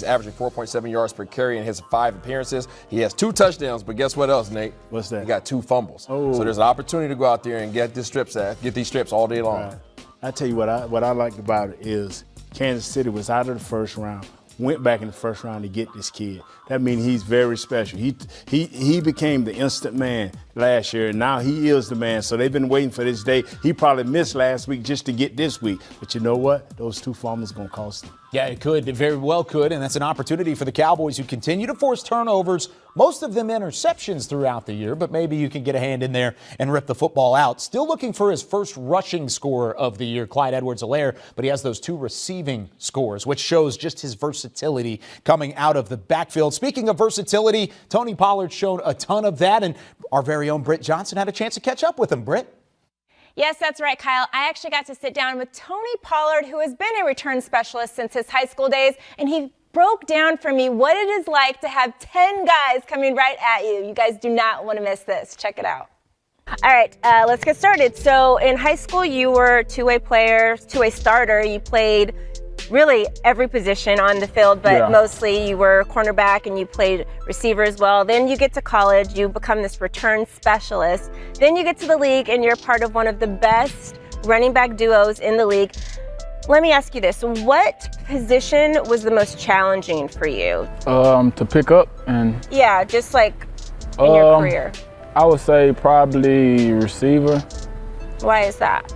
Speaker 4: averaging 4.7 yards per carry in his 5 appearances. He has 2 touchdowns, but guess what else, Nate?
Speaker 11: What's that?
Speaker 4: He got 2 fumbles.
Speaker 11: Oh.
Speaker 4: So there's an opportunity to go out there and get these strips all day long.
Speaker 11: Right. I tell you what I like about it is Kansas City was out of the first round, went back in the first round to get this kid. That means he's very special. He became the instant man last year, and now he is the man. So they've been waiting for this day. He probably missed last week just to get this week. But you know what? Those 2 fumbles going to cost him.
Speaker 2: Yeah, it could. It very well could, and that's an opportunity for the Cowboys, who continue to force turnovers, most of them interceptions throughout the year, but maybe you can get a hand in there and rip the football out. Still looking for his first rushing score of the year, Clyde Edwards-Helaire, but he has those 2 receiving scores, which shows just his versatility coming out of the backfield. Speaking of versatility, Tony Pollard's shown a ton of that, and our very own Britt Johnson had a chance to catch up with him. Britt?
Speaker 5: Yes, that's right, Kyle. I actually got to sit down with Tony Pollard, who has been a return specialist since his high school days, and he broke down for me what it is like to have 10 guys coming right at you. You guys do not want to miss this. Check it out. All right, let's get started. So in high school, you were a two-way player, two-way starter. You played really every position on the field, but mostly you were cornerback and you played receiver as well. Then you get to college, you become this return specialist. Then you get to the league and you're part of one of the best running back duos in the league. Let me ask you this, what position was the most challenging for you?
Speaker 18: To pick up and...
Speaker 5: Yeah, just like in your career.
Speaker 18: I would say probably receiver.
Speaker 5: Why is that?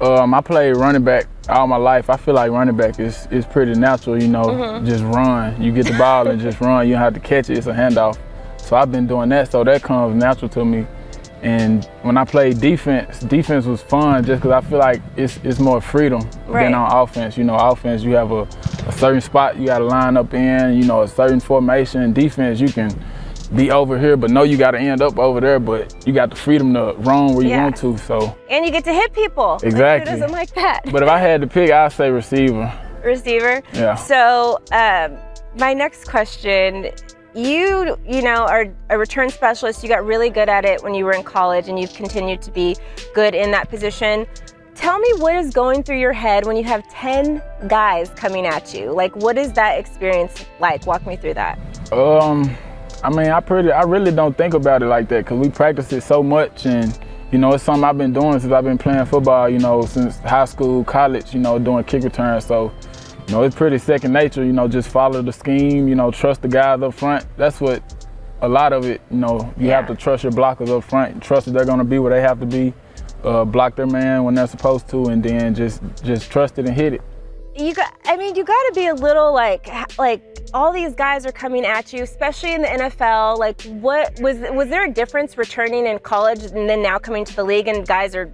Speaker 18: I played running back all my life. I feel like running back is pretty natural, you know, just run. You get the ball and just run. You don't have to catch it, it's a handoff. So I've been doing that, so that comes natural to me. And when I played defense was fun just because I feel like it's more freedom than on offense. You know, offense, you have a certain spot you got to line up in, you know, a certain formation. Defense, you can be over here, but know you got to end up over there, but you got the freedom to run where you want to, so.
Speaker 5: And you get to hit people.
Speaker 18: Exactly.
Speaker 5: Like, who doesn't like that?
Speaker 18: But if I had to pick, I'd say receiver.
Speaker 5: Receiver?
Speaker 18: Yeah.
Speaker 5: So my next question, you know, are a return specialist. You got really good at it when you were in college, and you've continued to be good in that position. Tell me what is going through your head when you have 10 guys coming at you. Like, what is that experience like? Walk me through that.
Speaker 18: I mean, I really don't think about it like that because we practice it so much, and you know, it's something I've been doing since I've been playing football, you know, since high school, college, you know, doing kick returns. So, you know, it's pretty second nature, you know, just follow the scheme, you know, trust the guys up front. That's what a lot of it, you know, you have to trust your blockers up front, trust that they're going to be where they have to be, block their man when they're supposed to, and then just trust it and hit it.
Speaker 5: You got to be a little like all these guys are coming at you, especially in the NFL. Like, what was there a difference returning in college and then now coming to the league, and guys are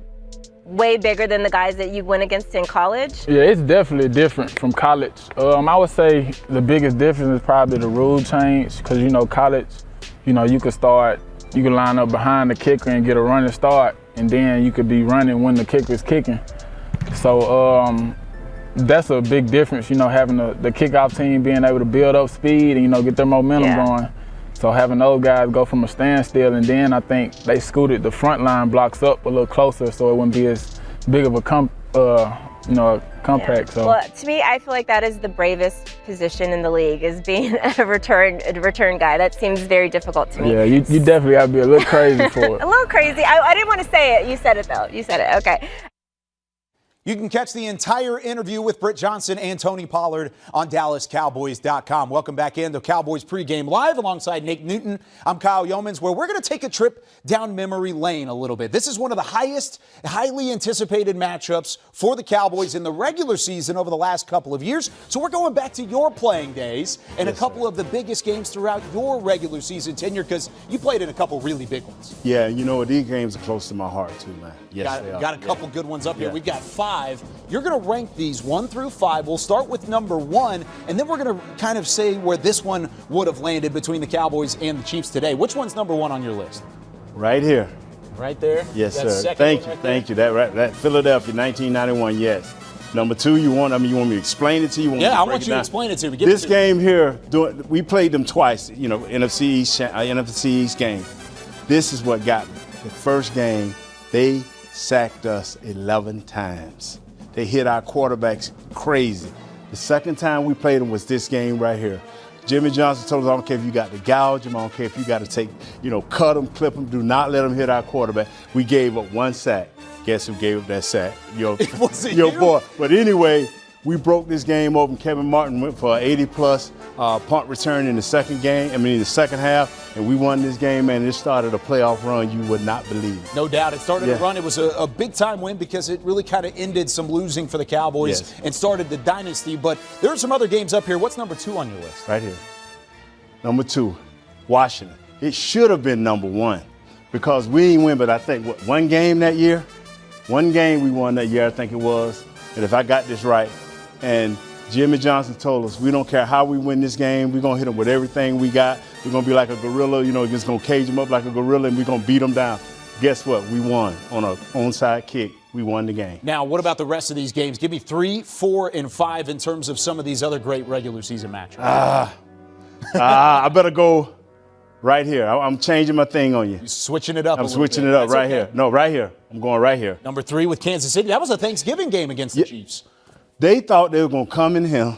Speaker 5: way bigger than the guys that you went against in college?
Speaker 18: Yeah, it's definitely different from college. I would say the biggest difference is probably the rule change, because you know, college, you know, you can line up behind the kicker and get a running start, and then you could be running when the kicker's kicking. So that's a big difference, you know, having the kickoff team being able to build up speed and, you know, get their momentum going. So having those guys go from a standstill, and then I think they scooted the front line blocks up a little closer so it wouldn't be as big of a compact. So.
Speaker 5: Well, to me, I feel like that is the bravest position in the league, is being a return guy. That seems very difficult to me.
Speaker 18: Yeah, you definitely got to be a little crazy for it.
Speaker 5: A little crazy. I didn't want to say it. You said it, though. You said it. Okay.
Speaker 2: You can catch the entire interview with Britt Johnson and Tony Pollard on DallasCowboys.com. Welcome back in to Cowboys Pregame Live alongside Nate Newton. I'm Kyle Yeomans, where we're going to take a trip down memory lane a little bit. This is one of the highly anticipated matchups for the Cowboys in the regular season over the last couple of years. So we're going back to your playing days and a couple of the biggest games throughout your regular season tenure, because you played in a couple really big ones.
Speaker 11: Yeah, you know what? These games are close to my heart, too, man. Yes, they are.
Speaker 2: Got a couple good ones up here. We've got 5. You're going to rank these 1 through 5. We'll start with number 1, and then we're going to kind of say where this one would have landed between the Cowboys and the Chiefs today. Which one's number 1 on your list?
Speaker 11: Right here.
Speaker 2: Right there?
Speaker 11: Yes, sir. Thank you. That Philadelphia 1991, yes. Number 2, you want me to explain it to you?
Speaker 2: I want you to explain it to me.
Speaker 11: This game here, we played them twice, NFC East game. This is what got me. The first game, they sacked us 11 times. They hit our quarterbacks crazy. The second time we played them was this game right here. Jimmy Johnson told us, I don't care if you got to gouge them, I don't care if you got to cut them, clip them, do not let them hit our quarterback. We gave up 1 sack. Guess who gave up that sack? Your boy. But anyway, we broke this game open. Kevin Martin went for an 80-plus punt return in the second half, and we won this game, and it started a playoff run you would not believe.
Speaker 2: No doubt. It started a run. It was a big-time win because it really kind of ended some losing for the Cowboys and started the dynasty. But there are some other games up here. What's number 2 on your list?
Speaker 11: Right here. Number 2, Washington. It should have been number 1 because we didn't win, but I think, one game that year? One game we won that year, I think it was. And if I got this right, and Jimmy Johnson told us, we don't care how we win this game, we're going to hit them with everything we got. We're going to be like a gorilla, just going to cage them up like a gorilla, and we're going to beat them down. Guess what? We won on an onside kick. We won the game.
Speaker 2: Now, what about the rest of these games? Give me 3, 4, and 5 in terms of some of these other great regular season matchups.
Speaker 11: I better go right here. I'm changing my thing on you.
Speaker 2: You're switching it up
Speaker 11: I'm switching it up right here. No, right here. I'm going right here.
Speaker 2: Number 3 with Kansas City. That was a Thanksgiving game against the Chiefs.
Speaker 11: They thought they were going to come in here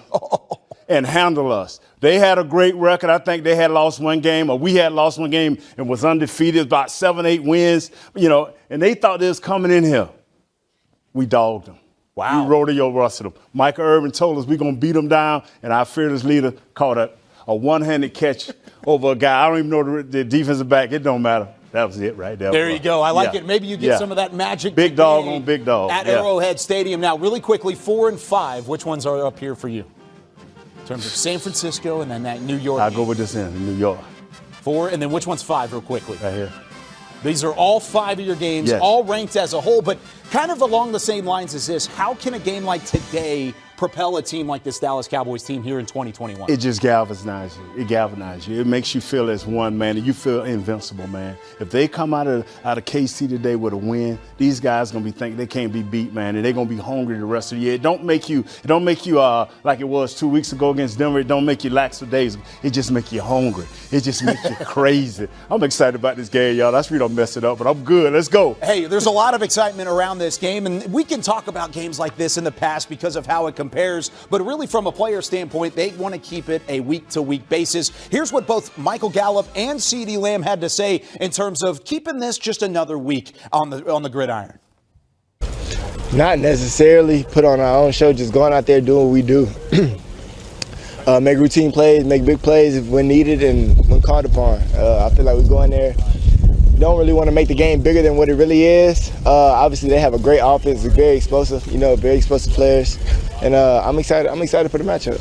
Speaker 11: and handle us. They had a great record. I think they had lost 1 game, or we had lost 1 game and was undefeated, about 7, 8 wins, and they thought they was coming in here. We dogged them.
Speaker 2: Wow.
Speaker 11: We rodeo rusted them. Michael Irvin told us we're going to beat them down, and our fearless leader caught a one-handed catch over a guy. I don't even know the defensive back. It don't matter. That was it right there.
Speaker 2: There you go. I like it. Maybe you get some of that magic.
Speaker 11: Big dog on big dog.
Speaker 2: At Arrowhead Stadium. Now, really quickly, 4 and 5, which ones are up here for you? In terms of San Francisco and then that New York.
Speaker 11: I'll go with this in New York.
Speaker 2: 4, and then which one's 5 real quickly?
Speaker 11: Right here.
Speaker 2: These are all 5 of your games, all ranked as a whole, but kind of along the same lines as this. How can a game like today propel a team like this Dallas Cowboys team here in 2021?
Speaker 11: It just galvanizes you. It galvanizes you. It makes you feel as one, man, and you feel invincible, man. If they come out of KC today with a win, these guys gonna be thinking they can't be beat, man, and they're gonna be hungry the rest of the year. It don't make you like it was 2 weeks ago against Denver. It don't make you lackadaisical. It just make you hungry. It just makes you crazy. I'm excited about this game, y'all. That's where don't mess it up, but I'm good. Let's go.
Speaker 2: Hey, there's a lot of excitement around this game, and we can talk about games like this in the past because of how it compares, but really from a player standpoint, they want to keep it a week-to-week basis. Here's what both Michael Gallup and CeeDee Lamb had to say in terms of keeping this just another week on the gridiron.
Speaker 19: Not necessarily put on our own show, just going out there doing what we do. Make routine plays, make big plays when needed and when called upon. I feel like we go in there, don't really want to make the game bigger than what it really is. Obviously, they have a great offense, very explosive, very explosive players, and I'm excited for the matchup.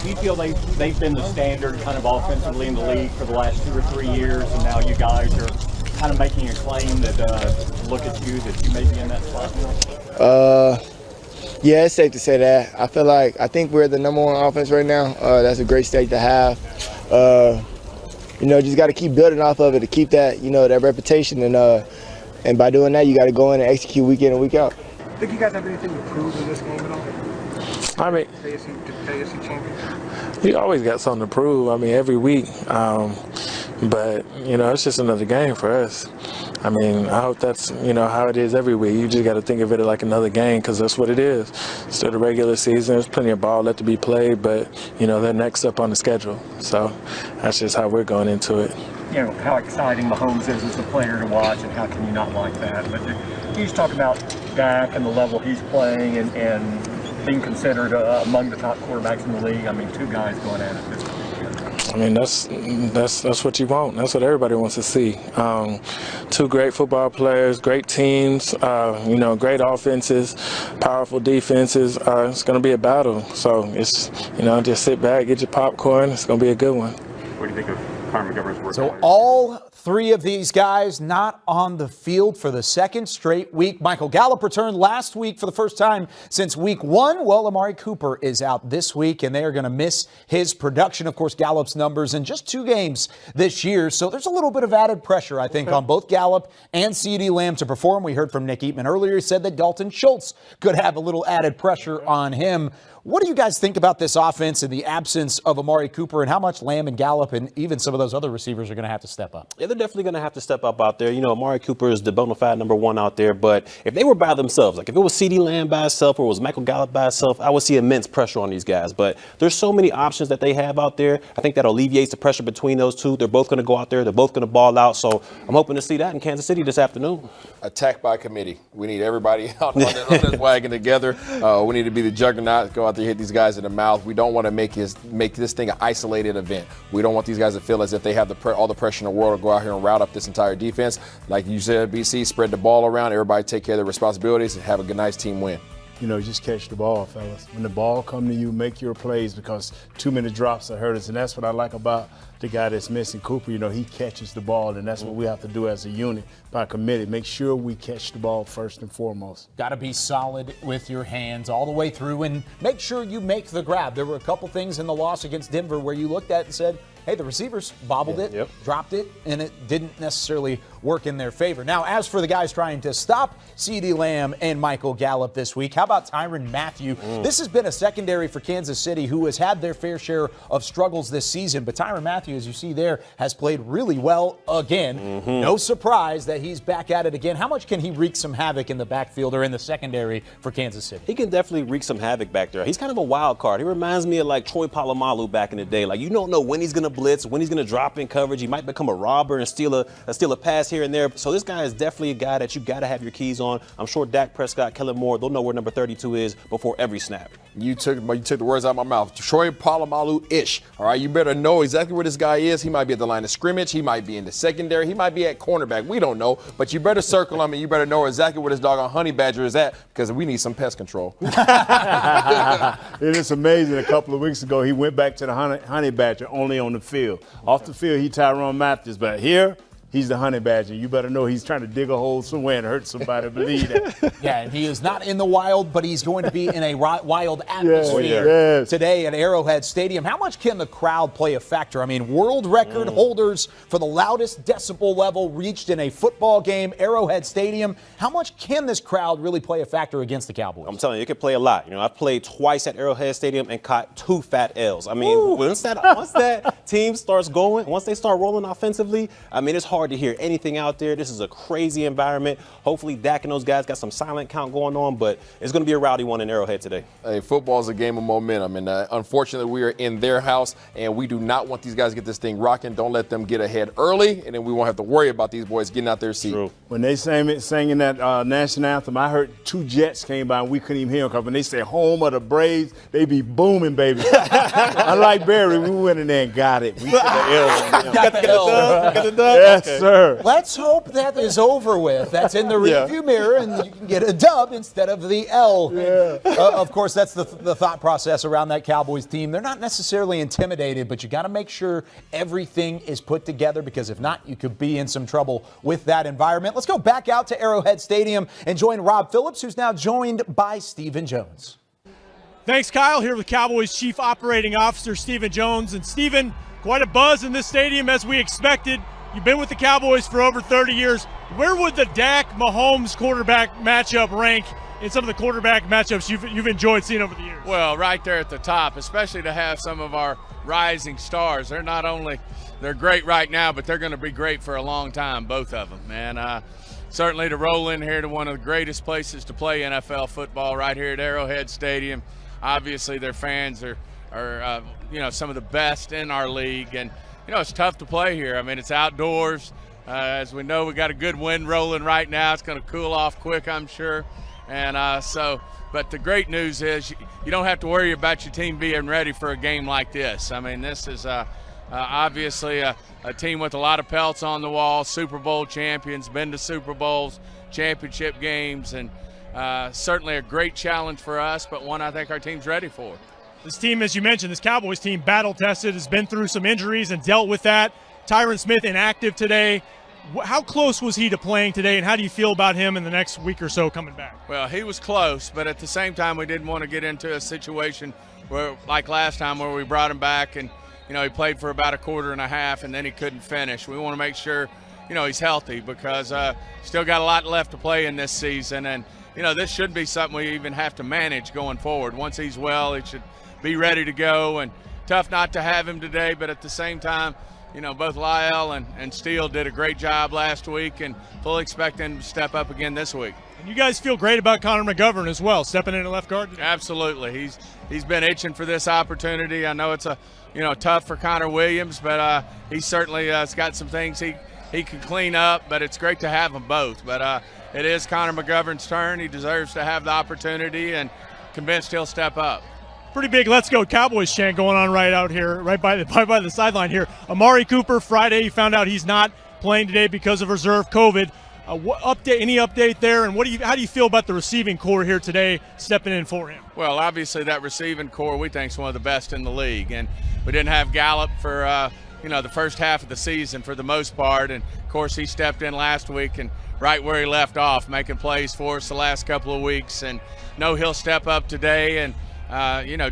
Speaker 20: Do you feel they've been the standard kind of offensively in the league for the last 2 or 3 years, and now you guys are kind of making a claim that look at you, that you may be in that spot?
Speaker 19: Yeah, it's safe to say that. I think we're the number 1 offense right now. That's a great state to have. Just got to keep building off of it to keep that, that reputation. And by doing that, you got to go in and execute week in and week out.
Speaker 10: Think you guys have anything to prove in this game at all?
Speaker 21: I mean,
Speaker 10: AFC champions?
Speaker 21: You always got something to prove. I mean, every week. But, it's just another game for us. I mean, I hope that's, how it is every week. You just got to think of it like another game because that's what it is. Still the regular season. There's plenty of ball left to be played, but, they're next up on the schedule. So that's just how we're going into it.
Speaker 20: How exciting Mahomes is as a player to watch, and how can you not like that? But can you just talk about Dak and the level he's playing and being considered among the top quarterbacks in the league? I mean, 2 guys going at it this week.
Speaker 21: I mean, that's what you want. That's what everybody wants to see. 2 great football players, great teams, great offenses, powerful defenses. It's going to be a battle. So it's, just sit back, get your popcorn. It's going to be a good one.
Speaker 20: What do you think of Connor McGovern's work?
Speaker 2: So all 3 of these guys not on the field for the 2nd straight week. Michael Gallup returned last week for the first time since week 1. Well, Amari Cooper is out this week, and they are going to miss his production. Of course, Gallup's numbers in just 2 games this year. So there's a little bit of added pressure, I think, on both Gallup and CeeDee Lamb to perform. We heard from Nick Eatman earlier. He said that Dalton Schultz could have a little added pressure on him. What do you guys think about this offense in the absence of Amari Cooper, and how much Lamb and Gallup and even some of those other receivers are going to have to step up?
Speaker 3: Yeah, they're definitely going to have to step up out there. Amari Cooper is the bona fide number 1 out there, but if they were by themselves, like if it was CeeDee Lamb by himself or it was Michael Gallup by himself, I would see immense pressure on these guys. But there's so many options that they have out there. I think that alleviates the pressure between those 2. They're both going to go out there. They're both going to ball out. So I'm hoping to see that in Kansas City this afternoon.
Speaker 4: Attack by committee. We need everybody out on this wagon together. We need to be the juggernaut, go out there, hit these guys in the mouth. We don't want to make this thing an isolated event. We don't want these guys to feel as if they have all the pressure in the world to go out here and route up this entire defense. Like you said, BC, spread the ball around. Everybody take care of their responsibilities and have a nice team win.
Speaker 11: Just catch the ball, fellas. When the ball come to you, make your plays, because too many drops that hurt us. And that's what I like about the guy that's missing, Cooper. He catches the ball, and that's what we have to do as a unit by committee. Make sure we catch the ball first and foremost.
Speaker 2: Got to be solid with your hands all the way through, and make sure you make the grab. There were a couple things in the loss against Denver where you looked at it and said, hey, the receivers bobbled it, dropped it, and it didn't necessarily work in their favor. Now, as for the guys trying to stop CeeDee Lamb and Michael Gallup this week, how about Tyrann Mathieu? This has been a secondary for Kansas City who has had their fair share of struggles this season, but Tyrann Mathieu, as you see there, has played really well again. No surprise that he's back at it again. How much can he wreak some havoc in the backfield or in the secondary for Kansas City?
Speaker 3: He can definitely wreak some havoc back there. He's kind of a wild card. He reminds me of like Troy Polamalu back in the day. Like, you don't know when he's going to blitz, when he's going to drop in coverage. He might become a robber and steal a pass here and there. So this guy is definitely a guy that you got to have your keys on. I'm sure Dak Prescott, Kellen Moore, they'll know where number 32 is before every snap.
Speaker 4: You took the words out of my mouth. Troy Polamalu-ish. All right, you better know exactly where this guy is. He might be at the line of scrimmage. He might be in the secondary. He might be at cornerback. We don't know. But you better circle him, and you better know exactly where this doggone honey badger is at, because we need some pest control.
Speaker 11: It is amazing. A couple of weeks ago, he went back to the honey badger only on the field. Off the field, he Tyrann Mathieu, but here, he's the honey badger. You better know he's trying to dig a hole somewhere and hurt somebody. Believe that.
Speaker 2: Yeah, and he is not in the wild, but he's going to be in a wild atmosphere today at Arrowhead Stadium. How much can the crowd play a factor? I mean, world record holders for the loudest decibel level reached in a football game, Arrowhead Stadium. How much can this crowd really play a factor against the Cowboys?
Speaker 3: I'm telling you, it can play a lot. I've played twice at Arrowhead Stadium and caught 2 fat L's. I mean, once that team starts going, once they start rolling offensively, I mean, it's hard to hear anything out there. This is a crazy environment. Hopefully Dak and those guys got some silent count going on, but it's going to be a rowdy one in Arrowhead today.
Speaker 4: Hey, football is a game of momentum, and unfortunately we are in their house, and we do not want these guys to get this thing rocking. Don't let them get ahead early, and then we won't have to worry about these boys getting out their seat.
Speaker 3: True.
Speaker 11: When they singing that national anthem, I heard 2 jets came by and we couldn't even hear them, because when they say home of the Braves, they be booming, baby. Unlike Barry, we went in there and got it. We put the L on them.
Speaker 2: Got the L.
Speaker 3: Got the dub?
Speaker 11: Yes, sir.
Speaker 2: Let's hope that is over with. That's in the rearview mirror, and you can get a dub instead of the L. Of course, that's the thought process around that Cowboys team. They're not necessarily intimidated, but you got to make sure everything is put together, because if not, you could be in some trouble with that environment. Let's go back out to Arrowhead Stadium and join Rob Phillips, who's now joined by Stephen Jones.
Speaker 1: Thanks, Kyle. Here with Cowboys Chief Operating Officer Stephen Jones. And Stephen, quite a buzz in this stadium as we expected. You've been with the Cowboys for over 30 years. Where would the Dak Mahomes quarterback matchup rank in some of the quarterback matchups you've enjoyed seeing over the years?
Speaker 6: Well, right there at the top, especially to have some of our rising stars. They're great right now, but they're going to be great for a long time, both of them. And certainly to roll in here to one of the greatest places to play NFL football right here at Arrowhead Stadium. Obviously, their fans are some of the best in our league. And, it's tough to play here. I mean, it's outdoors. As we know, we got a good wind rolling right now. It's going to cool off quick, I'm sure. And but the great news is you don't have to worry about your team being ready for a game like this. I mean, this is obviously a team with a lot of pelts on the wall, Super Bowl champions, been to Super Bowls, championship games, and certainly a great challenge for us, but one I think our team's ready for.
Speaker 1: This team, as you mentioned, this Cowboys team, battle-tested, has been through some injuries and dealt with that. Tyron Smith inactive today. How close was he to playing today, and how do you feel about him in the next week or so coming back?
Speaker 6: Well, he was close, but at the same time, we didn't want to get into a situation where, like last time, where we brought him back and, he played for about a quarter and a half, and then he couldn't finish. We want to make sure, he's healthy because still got a lot left to play in this season, and, this shouldn't be something we even have to manage going forward. Once he's well, he should be ready to go, and tough not to have him today, but at the same time, both Lyle and Steele did a great job last week, and fully expect him to step up again this week.
Speaker 1: And you guys feel great about Connor McGovern as well, stepping in at left guard today?
Speaker 6: Absolutely. He's been itching for this opportunity. I know it's tough for Connor Williams, but he certainly has got some things he can clean up, but it's great to have them both. But it is Connor McGovern's turn. He deserves to have the opportunity, and convinced he'll step up.
Speaker 1: Pretty big Let's Go Cowboys chant going on right out here, right by the sideline here. Amari Cooper, Friday, he found out he's not playing today because of reserve COVID. Any update there, and how do you feel about the receiving core here today stepping in for him?
Speaker 6: Well, obviously that receiving core we think is one of the best in the league, and we didn't have Gallup for the first half of the season for the most part, and of course he stepped in last week and right where he left off, making plays for us the last couple of weeks, and know he'll step up today and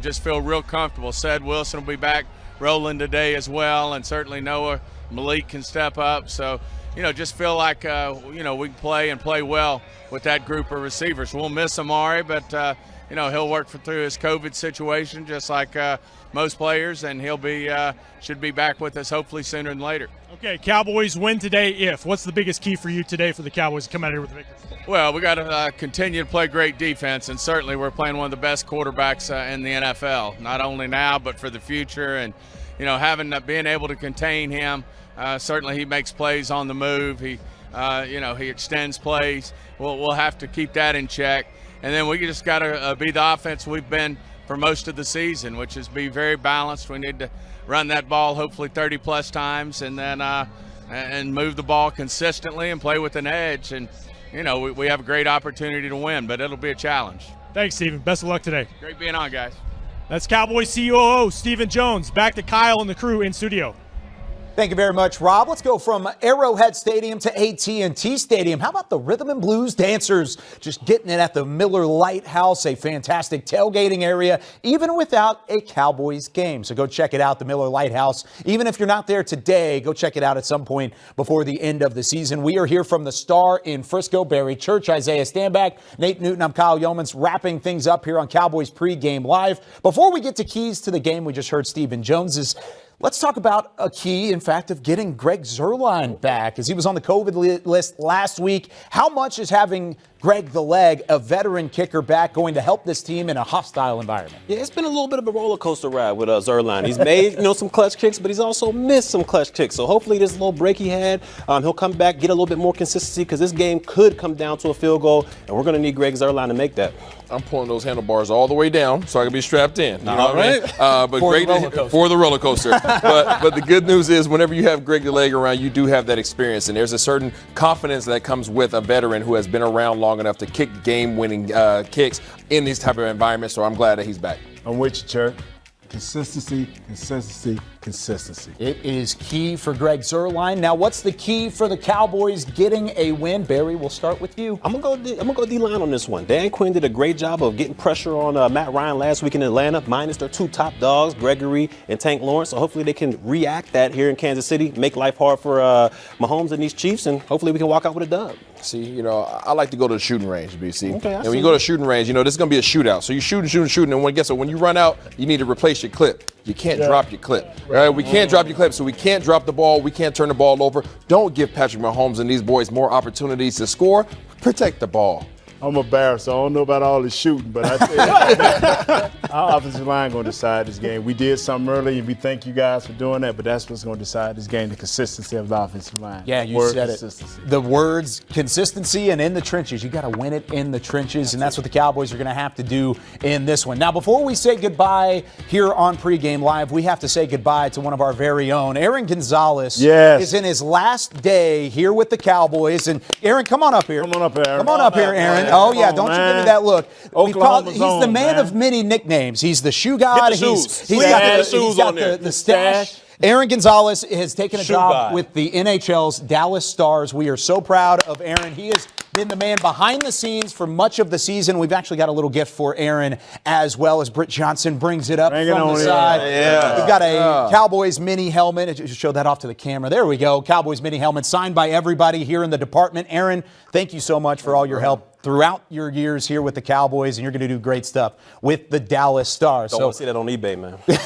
Speaker 6: just feel real comfortable. Said Wilson will be back rolling today as well, and certainly Noah Malik can step up. So, just feel like, we can play and play well with that group of receivers. We'll miss Amari, but, he'll work through his COVID situation just like most players, and he'll should be back with us hopefully sooner than later.
Speaker 1: Okay, Cowboys win today what's the biggest key for you today for the Cowboys to come out here with a victory?
Speaker 6: Well, we got to continue to play great defense, and certainly we're playing one of the best quarterbacks in the NFL, not only now but for the future. And, being able to contain him, certainly he makes plays on the move. He extends plays. We'll have to keep that in check. And then we just got to be the offense we've been for most of the season, which is be very balanced. We need to run that ball hopefully 30-plus times, and then and move the ball consistently and play with an edge. And, we have a great opportunity to win, but it'll be a challenge.
Speaker 1: Thanks, Stephen. Best of luck today.
Speaker 6: Great being on, guys.
Speaker 1: That's Cowboys COO Stephen Jones. Back to Kyle and the crew in studio.
Speaker 2: Thank you very much, Rob. Let's go from Arrowhead Stadium to AT&T Stadium. How about the Rhythm and Blues dancers just getting it at the Miller Lighthouse, a fantastic tailgating area, even without a Cowboys game. So go check it out, the Miller Lighthouse. Even if you're not there today, go check it out at some point before the end of the season. We are here from the Star in Frisco, Barry Church, Isaiah Stanback, Nate Newton. I'm Kyle Yeomans, wrapping things up here on Cowboys Pregame Live. Before we get to keys to the game, we just heard Stephen Jones's. Let's talk about a key, in fact, of getting Greg Zuerlein back, as he was on the COVID list last week. How much is having Greg the Leg, a veteran kicker, back going to help this team in a hostile environment?
Speaker 3: Yeah, it's been a little bit of a roller coaster ride with Zuerlein. He's made some clutch kicks, but he's also missed some clutch kicks. So hopefully this little break he had, he'll come back, get a little bit more consistency, because this game could come down to a field goal, and we're going to need Greg Zuerlein to make that.
Speaker 4: I'm pulling those handlebars all the way down so I can be strapped in. You know
Speaker 3: all
Speaker 4: what
Speaker 3: right.
Speaker 4: I mean? But for the roller coaster. but the good news is whenever you have Greg the Leg around, you do have that experience, and there's a certain confidence that comes with a veteran who has been around long enough to kick game-winning kicks in these type of environments. So I'm glad that he's back.
Speaker 11: I'm with you, Church. Consistency, consistency, consistency.
Speaker 2: It is key for Greg Zuerlein. Now, what's the key for the Cowboys getting a win? Barry, we'll start with you.
Speaker 3: I'm gonna go D-line on this one. Dan Quinn did a great job of getting pressure on Matt Ryan last week in Atlanta, minus their two top dogs, Gregory and Tank Lawrence. So hopefully they can react that here in Kansas City, make life hard for Mahomes and these Chiefs, and hopefully we can walk out with a dub.
Speaker 4: See, you know, I like to go to the shooting range, BC.
Speaker 2: Okay,
Speaker 4: and when you go to the shooting range, you know, this is going to be a shootout. So you shoot, and when you run out, you need to replace your clip. You can't drop your clip. All right, we can't drop your clip, so we can't drop the ball. We can't turn the ball over. Don't give Patrick Mahomes and these boys more opportunities to score. Protect the ball.
Speaker 11: I'm embarrassed. So I don't know about all the shooting, but I think our offensive line going to decide this game. We did something early, and we thank you guys for doing that, but that's what's going to decide this game, the consistency of the offensive line.
Speaker 2: Yeah, you said it. The words consistency and in the trenches. You got to win it in the trenches, and that's what the Cowboys are going to have to do in this one. Now, before we say goodbye here on Pregame Live, we have to say goodbye to one of our very own. Aaron Gonzalez is in his last day here with the Cowboys. And Aaron, come on up here.
Speaker 11: Come on up, Aaron.
Speaker 2: Come on up here, Aaron. Oh, yeah, don't you give me that look.
Speaker 11: Oklahoma's
Speaker 2: he's the man of many nicknames. He's the shoe god.
Speaker 3: Get the
Speaker 2: He's
Speaker 3: shoes.
Speaker 2: got the stash. Aaron Gonzalez has taken a job with the NHL's Dallas Stars. We are so proud of Aaron. He has been the man behind the scenes for much of the season. We've actually got a little gift for Aaron as well as Britt Johnson brings it up from the side.
Speaker 3: Yeah.
Speaker 2: We've got a Cowboys mini helmet. Just show that off to the camera. There we go. Cowboys mini helmet signed by everybody here in the department. Aaron, thank you so much for all your help throughout your years here with the Cowboys, and you're going to do great stuff with the Dallas Stars.
Speaker 3: Don't want to see that on eBay, man.
Speaker 2: It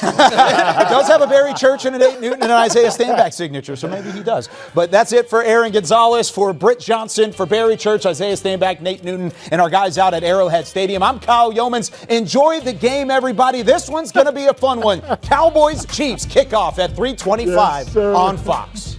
Speaker 2: does have a Barry Church and a Nate Newton and an Isaiah Stanback signature, so maybe he does. But that's it for Aaron Gonzalez, for Britt Johnson, for Barry Church, Isaiah Stanback, Nate Newton, and our guys out at Arrowhead Stadium. I'm Kyle Yeomans. Enjoy the game, everybody. This one's going to be a fun one. Cowboys-Chiefs kickoff at 3:25 on Fox.